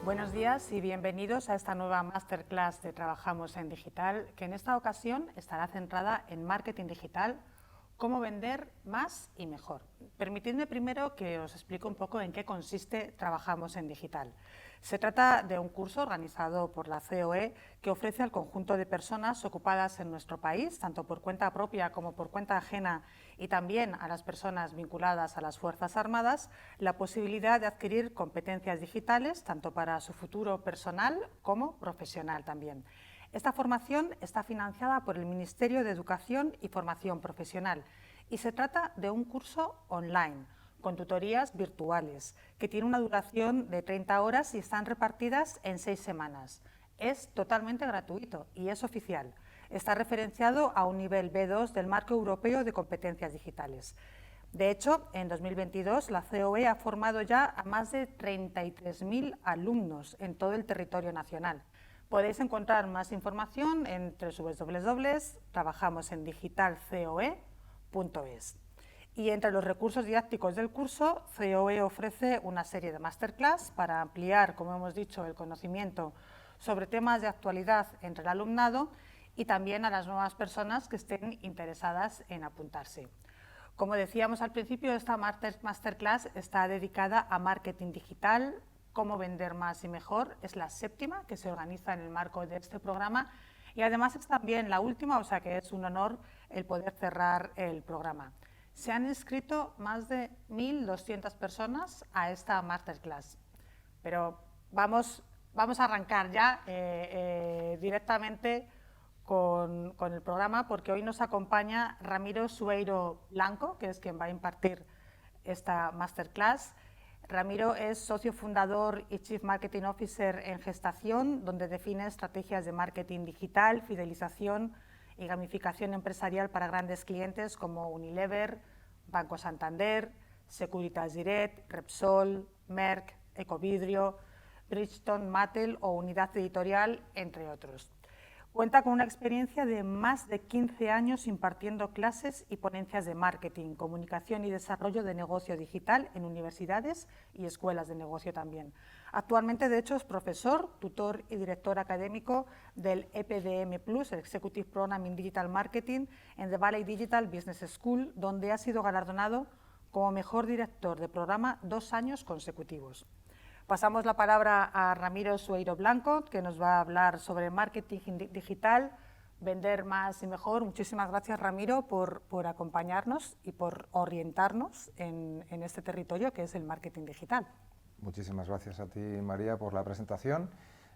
Buenos días y bienvenidos a esta nueva Masterclass de Trabajamos en Digital, que en esta ocasión estará centrada en marketing digital, cómo vender más y mejor. Permitidme primero que os explique un poco en qué consiste Trabajamos en Digital. Se trata de un curso organizado por la COE que ofrece al conjunto de personas ocupadas en nuestro país, tanto por cuenta propia como por cuenta ajena, y también a las personas vinculadas a las Fuerzas Armadas, la posibilidad de adquirir competencias digitales, tanto para su futuro personal como profesional también. Esta formación está financiada por el Ministerio de Educación y Formación Profesional y se trata de un curso online, con tutorías virtuales, que tiene una duración de 30 horas y están repartidas en 6 semanas. Es totalmente gratuito y es oficial. Está referenciado a un nivel B2 del Marco Europeo de Competencias Digitales. De hecho, en 2022 la COE ha formado ya a más de 33.000 alumnos en todo el territorio nacional. Podéis encontrar más información en www.trabajamosendigitalcoe.es. Y entre los recursos didácticos del curso, COE ofrece una serie de masterclass para ampliar, como hemos dicho, el conocimiento sobre temas de actualidad entre el alumnado y también a las nuevas personas que estén interesadas en apuntarse. Como decíamos al principio, esta masterclass está dedicada a marketing digital, cómo vender más y mejor. Es la séptima que se organiza en el marco de este programa y además es también la última, o sea que es un honor el poder cerrar el programa. Se han inscrito más de 1.200 personas a esta masterclass, pero vamos a arrancar ya directamente con el programa, porque hoy nos acompaña Ramiro Sueiro Blanco, que es quien va a impartir esta masterclass. Ramiro es socio fundador y Chief Marketing Officer en Gestación, donde define estrategias de marketing digital, fidelización y gamificación empresarial para grandes clientes como Unilever, Banco Santander, Securitas Direct, Repsol, Merck, Ecovidrio, Bridgestone, Mattel o Unidad Editorial, entre otros. Cuenta con una experiencia de más de 15 años impartiendo clases y ponencias de marketing, comunicación y desarrollo de negocio digital en universidades y escuelas de negocio también. Actualmente, de hecho, es profesor, tutor y director académico del EPDM Plus, el Executive Program in Digital Marketing, en The Valley Digital Business School, donde ha sido galardonado como mejor director de programa 2 años consecutivos. Pasamos la palabra a Ramiro Sueiro Blanco, que nos va a hablar sobre marketing digital, vender más y mejor. Muchísimas gracias, Ramiro, por acompañarnos y por orientarnos en este territorio que es el marketing digital. Muchísimas gracias a ti, María, por la presentación.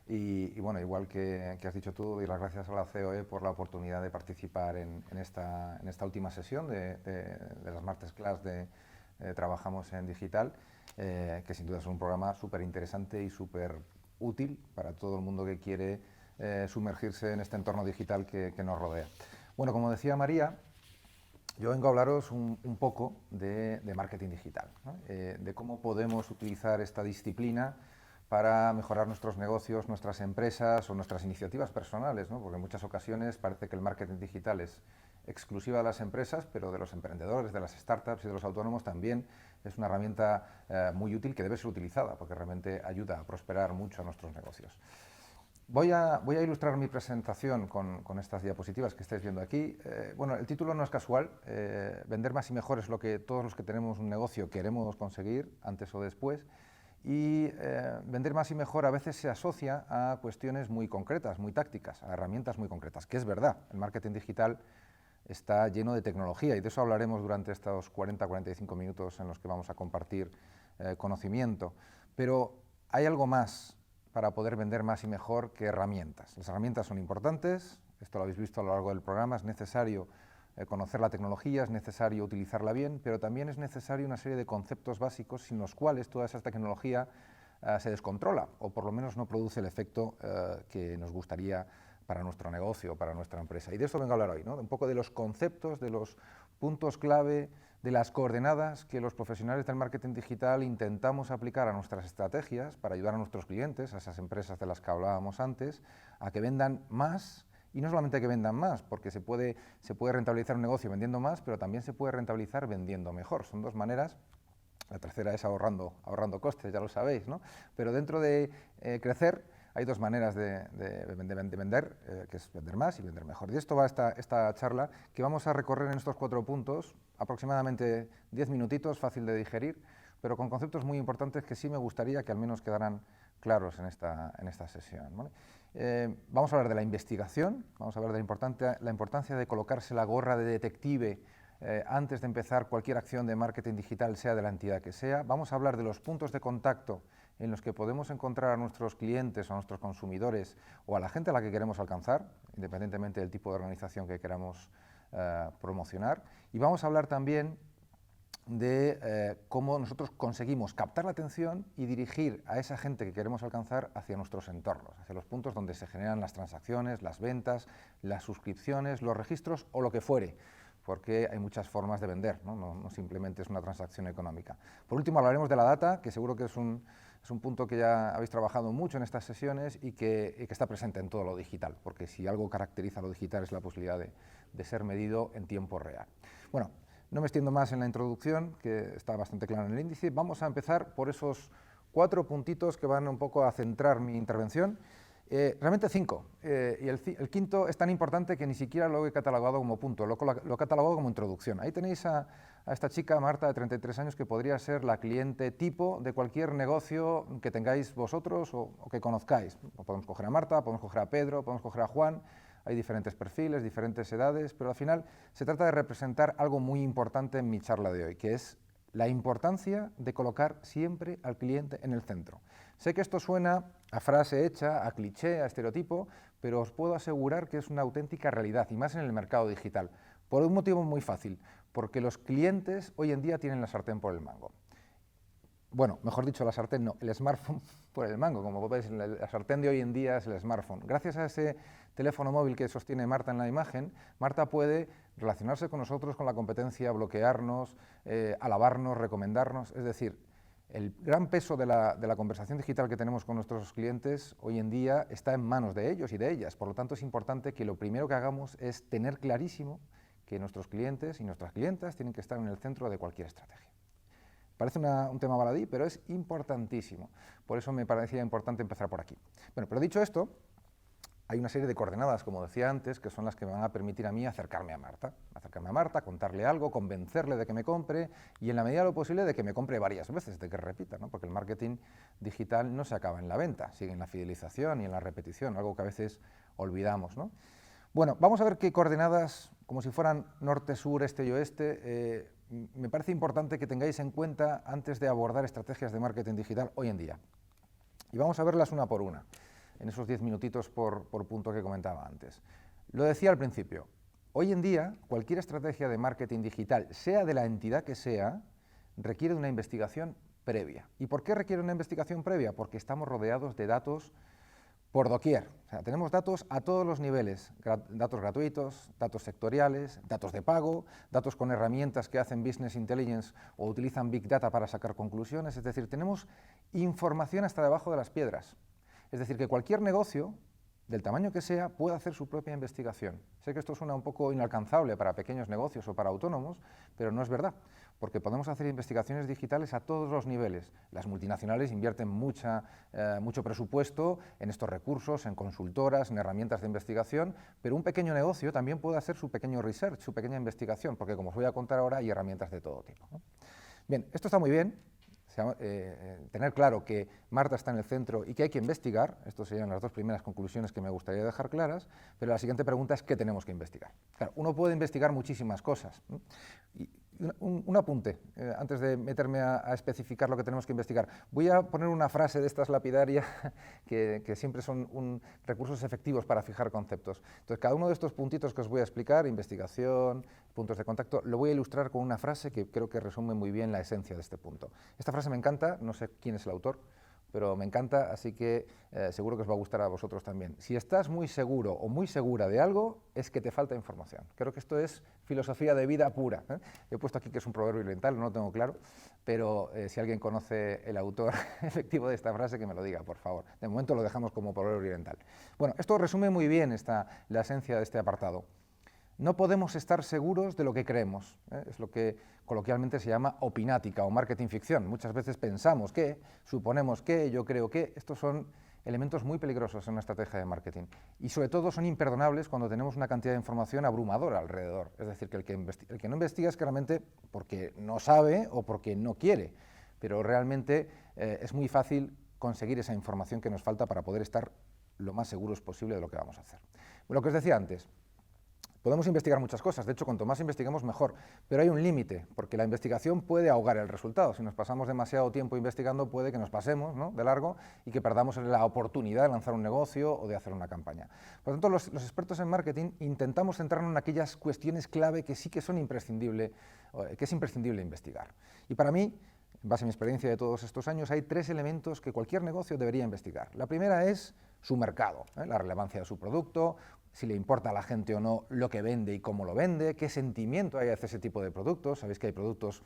Y bueno, igual que has dicho tú, doy las gracias a la COE por la oportunidad de participar en esta última sesión de las masterclass de Trabajamos en Digital, que sin duda es un programa súper interesante y súper útil para todo el mundo que quiere sumergirse en este entorno digital que nos rodea. Bueno, como decía María, yo vengo a hablaros un poco de marketing digital, ¿no? De cómo podemos utilizar esta disciplina para mejorar nuestros negocios, nuestras empresas o nuestras iniciativas personales, ¿no? Porque en muchas ocasiones parece que el marketing digital es exclusiva de las empresas, pero de los emprendedores, de las startups y de los autónomos también es una herramienta muy útil que debe ser utilizada porque realmente ayuda a prosperar mucho a nuestros negocios. Voy a ilustrar mi presentación con estas diapositivas que estáis viendo aquí. Bueno, el título no es casual. Vender más y mejor es lo que todos los que tenemos un negocio queremos conseguir, antes o después. Y vender más y mejor a veces se asocia a cuestiones muy concretas, muy tácticas, a herramientas muy concretas, que es verdad. El marketing digital está lleno de tecnología y de eso hablaremos durante estos 40-45 minutos en los que vamos a compartir conocimiento. Pero hay algo más para poder vender más y mejor que herramientas. Las herramientas son importantes, esto lo habéis visto a lo largo del programa, es necesario conocer la tecnología, es necesario utilizarla bien, pero también es necesario una serie de conceptos básicos sin los cuales toda esa tecnología se descontrola o por lo menos no produce el efecto que nos gustaría para nuestro negocio, para nuestra empresa. Y de esto vengo a hablar hoy, ¿no? Un poco de los conceptos, de los puntos clave, de las coordenadas que los profesionales del marketing digital intentamos aplicar a nuestras estrategias para ayudar a nuestros clientes, a esas empresas de las que hablábamos antes, a que vendan más. Y no solamente que vendan más, porque se puede rentabilizar un negocio vendiendo más, pero también se puede rentabilizar vendiendo mejor. Son dos maneras La tercera es ahorrando costes, ya lo sabéis, ¿no? Pero dentro de crecer hay dos maneras de vender, que es vender más y vender mejor. Y esto va esta charla, que vamos a recorrer en estos 4 puntos, aproximadamente 10 minutitos, fácil de digerir, pero con conceptos muy importantes que sí me gustaría que al menos quedaran claros en esta sesión, ¿vale? Vamos a hablar de la investigación, vamos a hablar de la importancia de colocarse la gorra de detective antes de empezar cualquier acción de marketing digital, sea de la entidad que sea. Vamos a hablar de los puntos de contacto en los que podemos encontrar a nuestros clientes o a nuestros consumidores o a la gente a la que queremos alcanzar, independientemente del tipo de organización que queramos promocionar. Y vamos a hablar también de cómo nosotros conseguimos captar la atención y dirigir a esa gente que queremos alcanzar hacia nuestros entornos, hacia los puntos donde se generan las transacciones, las ventas, las suscripciones, los registros o lo que fuere, porque hay muchas formas de vender, no simplemente es una transacción económica. Por último, hablaremos de la data, que seguro que es un punto que ya habéis trabajado mucho en estas sesiones y que está presente en todo lo digital, porque si algo caracteriza lo digital es la posibilidad de ser medido en tiempo real. Bueno, no me extiendo más en la introducción, que está bastante claro en el índice. Vamos a empezar por esos 4 puntitos que van un poco a centrar mi intervención. Realmente 5, y el quinto es tan importante que ni siquiera lo he catalogado como punto, lo he catalogado como introducción. Ahí tenéis a esta chica, Marta, de 33 años, que podría ser la cliente tipo de cualquier negocio que tengáis vosotros o que conozcáis. Podemos coger a Marta, podemos coger a Pedro, podemos coger a Juan. Hay diferentes perfiles, diferentes edades, pero al final se trata de representar algo muy importante en mi charla de hoy, que es la importancia de colocar siempre al cliente en el centro. Sé que esto suena a frase hecha, a cliché, a estereotipo, pero os puedo asegurar que es una auténtica realidad, y más en el mercado digital, por un motivo muy fácil, porque los clientes hoy en día tienen la sartén por el mango. Bueno, mejor dicho, la sartén no, el smartphone por el mango. Como veis, la sartén de hoy en día es el smartphone. Gracias a ese teléfono móvil que sostiene Marta en la imagen, Marta puede relacionarse con nosotros, con la competencia, bloquearnos, alabarnos, recomendarnos. Es decir, el gran peso de la conversación digital que tenemos con nuestros clientes hoy en día está en manos de ellos y de ellas. Por lo tanto, es importante que lo primero que hagamos es tener clarísimo que nuestros clientes y nuestras clientas tienen que estar en el centro de cualquier estrategia. Parece un tema baladí, pero es importantísimo. Por eso me parecía importante empezar por aquí. Bueno, pero dicho esto, hay una serie de coordenadas, como decía antes, que son las que me van a permitir a mí acercarme a Marta, contarle algo, convencerle de que me compre y en la medida de lo posible de que me compre varias veces, de que repita, ¿no? Porque el marketing digital no se acaba en la venta, sigue en la fidelización y en la repetición, algo que a veces olvidamos, ¿no? Bueno, vamos a ver qué coordenadas, como si fueran norte, sur, este y oeste, me parece importante que tengáis en cuenta antes de abordar estrategias de marketing digital hoy en día. Y vamos a verlas una por una, en esos 10 minutitos por punto que comentaba antes. Lo decía al principio, hoy en día cualquier estrategia de marketing digital, sea de la entidad que sea, requiere de una investigación previa. ¿Y por qué requiere una investigación previa? Porque estamos rodeados de datos por doquier. O sea, tenemos datos a todos los niveles, datos gratuitos, datos sectoriales, datos de pago, datos con herramientas que hacen business intelligence o utilizan big data para sacar conclusiones, es decir, tenemos información hasta debajo de las piedras. Es decir, que cualquier negocio, del tamaño que sea, puede hacer su propia investigación. Sé que esto suena un poco inalcanzable para pequeños negocios o para autónomos, pero no es verdad, porque podemos hacer investigaciones digitales a todos los niveles. Las multinacionales invierten mucho presupuesto en estos recursos, en consultoras, en herramientas de investigación, pero un pequeño negocio también puede hacer su pequeño research, su pequeña investigación, porque como os voy a contar ahora, hay herramientas de todo tipo, ¿no? Bien, esto está muy bien. Tener claro que Marta está en el centro y que hay que investigar, estas serían las 2 primeras conclusiones que me gustaría dejar claras, pero la siguiente pregunta es ¿qué tenemos que investigar? Claro, uno puede investigar muchísimas cosas. Y un apunte, antes de meterme a especificar lo que tenemos que investigar. Voy a poner una frase de estas lapidarias que siempre son recursos efectivos para fijar conceptos. Entonces, cada uno de estos puntitos que os voy a explicar, investigación, puntos de contacto, lo voy a ilustrar con una frase que creo que resume muy bien la esencia de este punto. Esta frase me encanta, no sé quién es el autor, pero me encanta, así que seguro que os va a gustar a vosotros también. Si estás muy seguro o muy segura de algo, es que te falta información. Creo que esto es filosofía de vida pura, ¿eh? He puesto aquí que es un proverbio oriental, no lo tengo claro, pero si alguien conoce el autor efectivo de esta frase, que me lo diga, por favor. De momento lo dejamos como proverbio oriental. Bueno, esto resume muy bien la esencia de este apartado. no podemos estar seguros de lo que creemos. Es lo que coloquialmente se llama opinática o marketing ficción. Muchas veces pensamos que, suponemos que, yo creo que. Estos son elementos muy peligrosos en una estrategia de marketing y sobre todo son imperdonables cuando tenemos una cantidad de información abrumadora alrededor. Es decir, que el que no investiga es claramente porque no sabe o porque no quiere, pero realmente es muy fácil conseguir esa información que nos falta para poder estar lo más seguros posible de lo que vamos a hacer. Lo que os decía antes, podemos investigar muchas cosas, de hecho, cuanto más investiguemos mejor, pero hay un límite, porque la investigación puede ahogar el resultado. Si nos pasamos demasiado tiempo investigando, puede que nos pasemos, ¿no?, de largo y que perdamos la oportunidad de lanzar un negocio o de hacer una campaña. Por lo tanto, los expertos en marketing intentamos centrarnos en aquellas cuestiones clave que sí que son imprescindibles, que es imprescindible investigar. Y para mí, en base a mi experiencia de todos estos años, hay 3 elementos que cualquier negocio debería investigar. La primera es su mercado, la relevancia de su producto, si le importa a la gente o no lo que vende y cómo lo vende, qué sentimiento hay hacia ese tipo de productos. Sabéis que hay productos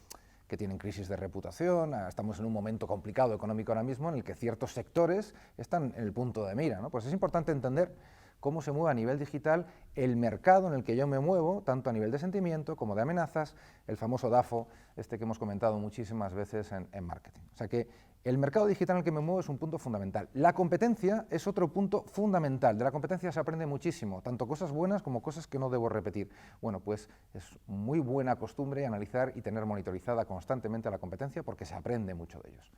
que tienen crisis de reputación, estamos en un momento complicado económico ahora mismo en el que ciertos sectores están en el punto de mira, ¿no? Pues es importante entender cómo se mueve a nivel digital el mercado en el que yo me muevo, tanto a nivel de sentimiento como de amenazas, el famoso DAFO, que hemos comentado muchísimas veces en marketing. O sea que el mercado digital en el que me muevo es un punto fundamental. La competencia es otro punto fundamental. De la competencia se aprende muchísimo, tanto cosas buenas como cosas que no debo repetir. Bueno, pues es muy buena costumbre analizar y tener monitorizada constantemente la competencia porque se aprende mucho de ellos.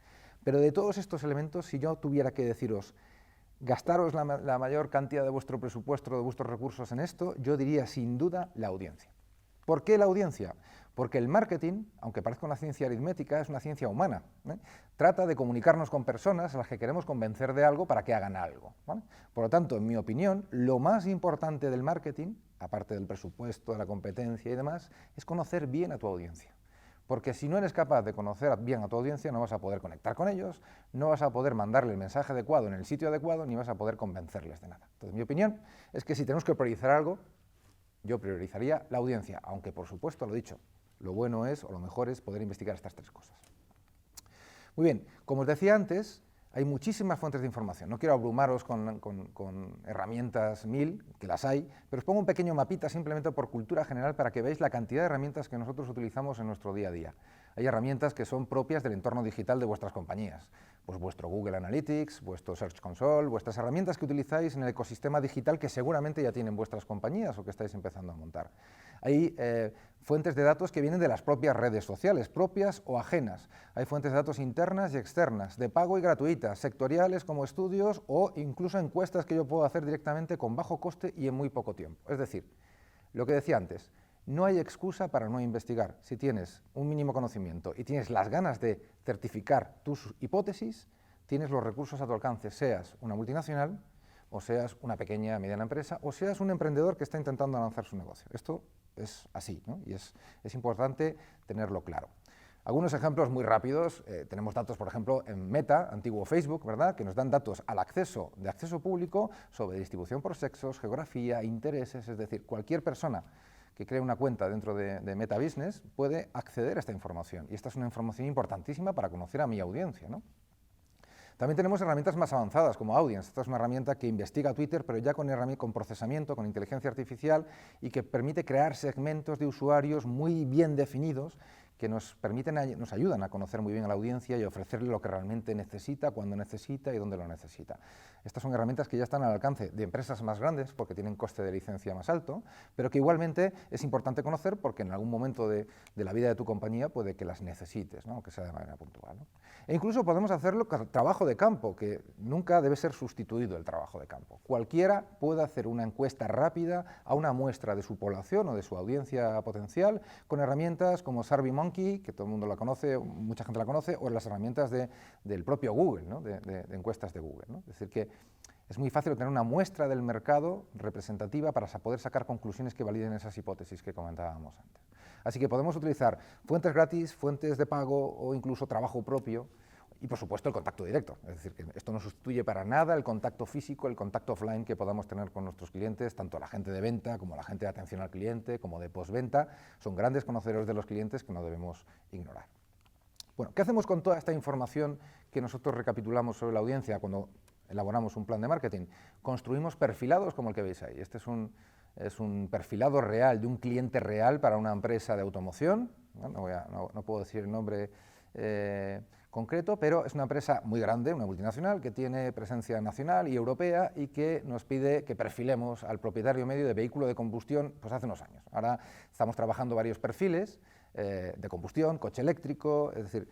Pero de todos estos elementos, si yo tuviera que deciros, gastaros la mayor cantidad de vuestro presupuesto, de vuestros recursos en esto, yo diría sin duda la audiencia. ¿Por qué la audiencia? Porque el marketing, aunque parezca una ciencia aritmética, es una ciencia humana, ¿eh? Trata de comunicarnos con personas a las que queremos convencer de algo para que hagan algo, ¿vale? Por lo tanto, en mi opinión, lo más importante del marketing, aparte del presupuesto, de la competencia y demás, es conocer bien a tu audiencia. Porque si no eres capaz de conocer bien a tu audiencia, no vas a poder conectar con ellos, no vas a poder mandarle el mensaje adecuado en el sitio adecuado, ni vas a poder convencerles de nada. Entonces, mi opinión es que si tenemos que priorizar algo, yo priorizaría la audiencia, aunque por supuesto, lo dicho, lo bueno es, o lo mejor es, poder investigar estas 3 cosas. Muy bien, como os decía antes, hay muchísimas fuentes de información. No quiero abrumaros con herramientas 1000, que las hay, pero os pongo un pequeño mapita simplemente por cultura general para que veáis la cantidad de herramientas que nosotros utilizamos en nuestro día a día. Hay herramientas que son propias del entorno digital de vuestras compañías, pues vuestro Google Analytics, vuestro Search Console, vuestras herramientas que utilizáis en el ecosistema digital que seguramente ya tienen vuestras compañías o que estáis empezando a montar. Hay fuentes de datos que vienen de las propias redes sociales, propias o ajenas. Hay fuentes de datos internas y externas, de pago y gratuitas, sectoriales como estudios o incluso encuestas que yo puedo hacer directamente con bajo coste y en muy poco tiempo. Es decir, lo que decía antes, no hay excusa para no investigar. Si tienes un mínimo conocimiento y tienes las ganas de certificar tus hipótesis, tienes los recursos a tu alcance, seas una multinacional, o seas una pequeña, mediana empresa, o seas un emprendedor que está intentando lanzar su negocio. Esto es así, ¿no? Y es importante tenerlo claro. Algunos ejemplos muy rápidos, tenemos datos, por ejemplo, en Meta, antiguo Facebook, ¿verdad?, que nos dan datos de acceso público sobre distribución por sexos, geografía, intereses, es decir, cualquier persona que cree una cuenta dentro de Meta Business puede acceder a esta información, y esta es una información importantísima para conocer a mi audiencia, ¿no? También tenemos herramientas más avanzadas como Audience. Esta es una herramienta que investiga Twitter, pero ya con procesamiento, con inteligencia artificial y que permite crear segmentos de usuarios muy bien definidos que nos ayudan a conocer muy bien a la audiencia y a ofrecerle lo que realmente necesita, cuando necesita y dónde lo necesita. Estas son herramientas que ya están al alcance de empresas más grandes porque tienen coste de licencia más alto, pero que igualmente es importante conocer porque en algún momento de la vida de tu compañía puede que las necesites, ¿no?, aunque sea de manera puntual, ¿no? E incluso podemos hacerlo con trabajo de campo, que nunca debe ser sustituido el trabajo de campo. Cualquiera puede hacer una encuesta rápida a una muestra de su población o de su audiencia potencial con herramientas como SurveyMonkey, que todo el mundo la conoce, mucha gente la conoce, o las herramientas del propio Google, ¿no?, de encuestas de Google, ¿no? Es decir, que es muy fácil obtener una muestra del mercado representativa para poder sacar conclusiones que validen esas hipótesis que comentábamos antes. Así que podemos utilizar fuentes gratis, fuentes de pago o incluso trabajo propio y, por supuesto, el contacto directo. Es decir, que esto no sustituye para nada el contacto físico, el contacto offline que podamos tener con nuestros clientes, tanto la gente de venta como la gente de atención al cliente, como de postventa. Son grandes conocedores de los clientes que no debemos ignorar. Bueno, ¿qué hacemos con toda esta información que nosotros recapitulamos sobre la audiencia cuando elaboramos un plan de marketing? Construimos perfilados como el que veis ahí. Este es un es un perfilado real de un cliente real para una empresa de automoción, no puedo decir el nombre concreto, pero es una empresa muy grande, una multinacional, que tiene presencia nacional y europea y que nos pide que perfilemos al propietario medio de vehículo de combustión pues hace unos años. Ahora estamos trabajando varios perfiles de combustión, coche eléctrico, es decir,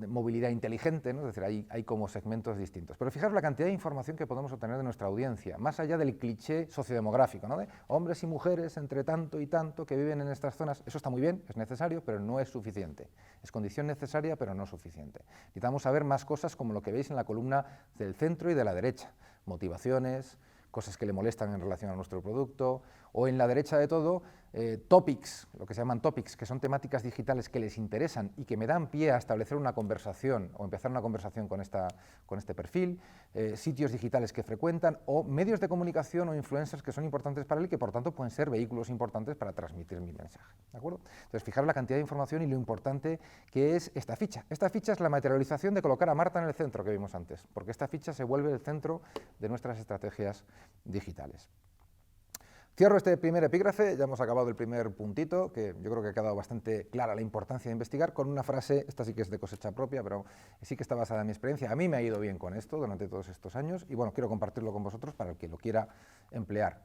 movilidad inteligente, ¿no? Es decir, hay como segmentos distintos. Pero fijaros la cantidad de información que podemos obtener de nuestra audiencia, más allá del cliché sociodemográfico, ¿no? De hombres y mujeres entre tanto y tanto que viven en estas zonas. Eso está muy bien, es necesario, pero no es suficiente. Es condición necesaria, pero no suficiente. Necesitamos saber más cosas como lo que veis en la columna del centro y de la derecha. Motivaciones, cosas que le molestan en relación a nuestro producto, o en la derecha de todo, topics, lo que se llaman topics, que son temáticas digitales que les interesan y que me dan pie a establecer una conversación o empezar una conversación con este perfil, sitios digitales que frecuentan o medios de comunicación o influencers que son importantes para él y que por tanto pueden ser vehículos importantes para transmitir mi mensaje, ¿de acuerdo? Entonces, fijaros la cantidad de información y lo importante que es esta ficha. Esta ficha es la materialización de colocar a Marta en el centro que vimos antes, porque esta ficha se vuelve el centro de nuestras estrategias digitales. Cierro este primer epígrafe, ya hemos acabado el primer puntito, que yo creo que ha quedado bastante clara la importancia de investigar, con una frase, esta sí que es de cosecha propia, pero sí que está basada en mi experiencia. A mí me ha ido bien con esto durante todos estos años y bueno, quiero compartirlo con vosotros para el que lo quiera emplear.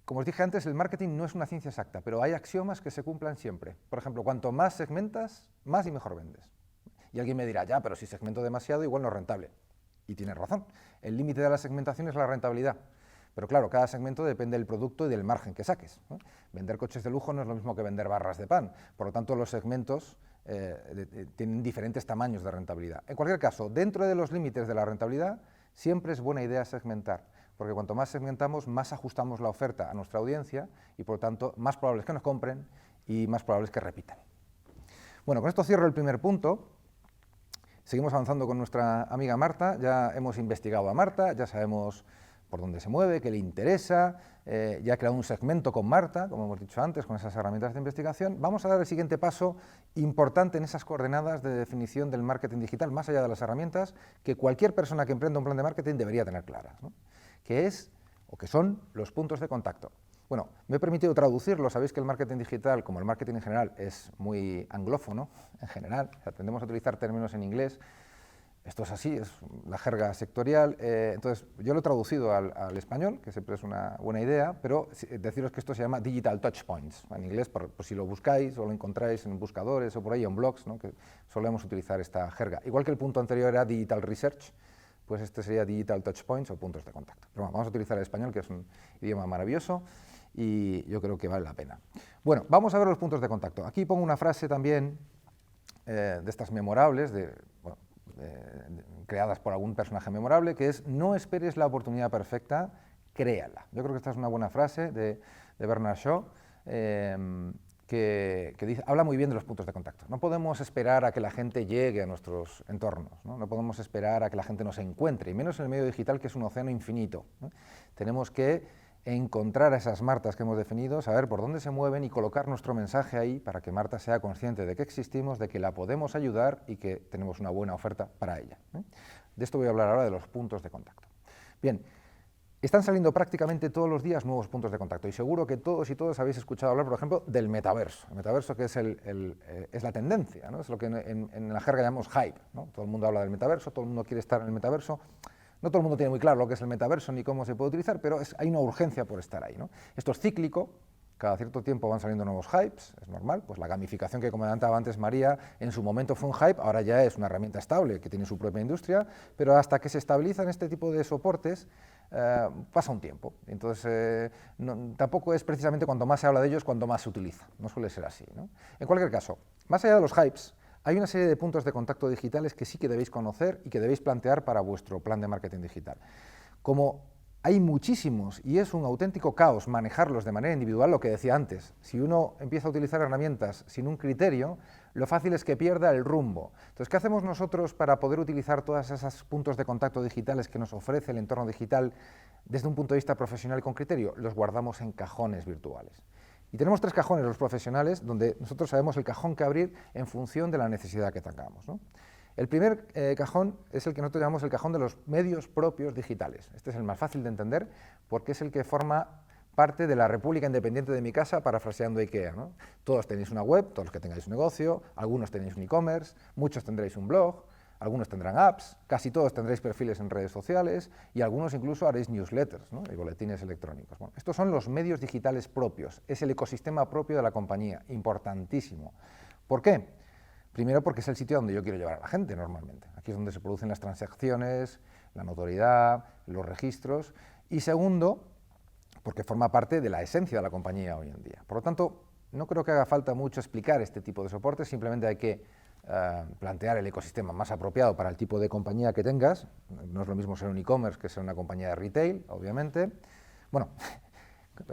Como os dije antes, el marketing no es una ciencia exacta, pero hay axiomas que se cumplan siempre. Por ejemplo, cuanto más segmentas, más y mejor vendes. Y alguien me dirá, ya, pero si segmento demasiado, igual no es rentable. Y tiene razón. El límite de la segmentación es la rentabilidad. Pero claro, cada segmento depende del producto y del margen que saques, ¿no? Vender coches de lujo no es lo mismo que vender barras de pan, por lo tanto los segmentos tienen diferentes tamaños de rentabilidad. En cualquier caso, dentro de los límites de la rentabilidad, siempre es buena idea segmentar, porque cuanto más segmentamos, más ajustamos la oferta a nuestra audiencia y por lo tanto más probable es que nos compren y más probable es que repitan. Bueno, con esto cierro el primer punto. Seguimos avanzando con nuestra amiga Marta, ya hemos investigado a Marta, ya sabemos por dónde se mueve, qué le interesa, ya ha creado un segmento con Marta, como hemos dicho antes, con esas herramientas de investigación. Vamos a dar el siguiente paso importante en esas coordenadas de definición del marketing digital, más allá de las herramientas, que cualquier persona que emprenda un plan de marketing debería tener claras, ¿no? Que es, o que son, los puntos de contacto. Bueno, me he permitido traducirlo, sabéis que el marketing digital, como el marketing en general, es muy anglófono, en general, o sea, tendemos a utilizar términos en inglés. Esto es así, es la jerga sectorial, entonces yo lo he traducido al español, que siempre es una buena idea, pero deciros que esto se llama Digital Touchpoints, en inglés, por si lo buscáis o lo encontráis en buscadores o por ahí en blogs, ¿no? Que solemos utilizar esta jerga. Igual que el punto anterior era Digital Research, pues este sería Digital Touchpoints o puntos de contacto. Pero bueno, vamos a utilizar el español, que es un idioma maravilloso y yo creo que vale la pena. Bueno, vamos a ver los puntos de contacto. Aquí pongo una frase también de estas memorables, creadas por algún personaje memorable, que es: no esperes la oportunidad perfecta, créala. Yo creo que esta es una buena frase de Bernard Shaw, que dice, habla muy bien de los puntos de contacto. No podemos esperar a que la gente llegue a nuestros entornos, ¿no? No podemos esperar a que la gente nos encuentre, y menos en el medio digital, que es un océano infinito, ¿no? Tenemos que encontrar a esas Martas que hemos definido, saber por dónde se mueven y colocar nuestro mensaje ahí para que Marta sea consciente de que existimos, de que la podemos ayudar y que tenemos una buena oferta para ella, ¿eh? De esto voy a hablar ahora, de los puntos de contacto. Bien, están saliendo prácticamente todos los días nuevos puntos de contacto y seguro que todos y todas habéis escuchado hablar, por ejemplo, del metaverso. El metaverso, que es la tendencia, ¿no? Es lo que en la jerga llamamos hype, ¿no? Todo el mundo habla del metaverso, todo el mundo quiere estar en el metaverso. No todo el mundo tiene muy claro lo que es el metaverso ni cómo se puede utilizar, pero hay una urgencia por estar ahí, ¿no? Esto es cíclico, cada cierto tiempo van saliendo nuevos hypes, es normal, pues la gamificación que comentaba antes María, en su momento fue un hype, ahora ya es una herramienta estable que tiene su propia industria, pero hasta que se estabilizan este tipo de soportes pasa un tiempo. Entonces tampoco es precisamente cuanto más se habla de ellos, cuanto más se utiliza, no suele ser así, ¿no? En cualquier caso, más allá de los hypes, hay una serie de puntos de contacto digitales que sí que debéis conocer y que debéis plantear para vuestro plan de marketing digital. Como hay muchísimos y es un auténtico caos manejarlos de manera individual, lo que decía antes, si uno empieza a utilizar herramientas sin un criterio, lo fácil es que pierda el rumbo. Entonces, ¿qué hacemos nosotros para poder utilizar todos esos puntos de contacto digitales que nos ofrece el entorno digital desde un punto de vista profesional y con criterio? Los guardamos en cajones virtuales. Y tenemos 3 cajones los profesionales, donde nosotros sabemos el cajón que abrir en función de la necesidad que tengamos, ¿no? El primer cajón es el que nosotros llamamos el cajón de los medios propios digitales. Este es el más fácil de entender porque es el que forma parte de la República Independiente de mi casa, parafraseando IKEA, ¿no? Todos tenéis una web, todos los que tengáis un negocio, algunos tenéis un e-commerce, muchos tendréis un blog, algunos tendrán apps, casi todos tendréis perfiles en redes sociales y algunos incluso haréis newsletters, ¿no? Y boletines electrónicos. Bueno, estos son los medios digitales propios, es el ecosistema propio de la compañía, importantísimo. ¿Por qué? Primero porque es el sitio donde yo quiero llevar a la gente normalmente. Aquí es donde se producen las transacciones, la notoriedad, los registros. Y segundo, porque forma parte de la esencia de la compañía hoy en día. Por lo tanto, no creo que haga falta mucho explicar este tipo de soportes, simplemente hay que plantear el ecosistema más apropiado para el tipo de compañía que tengas. No es lo mismo ser un e-commerce que ser una compañía de retail, obviamente. Bueno,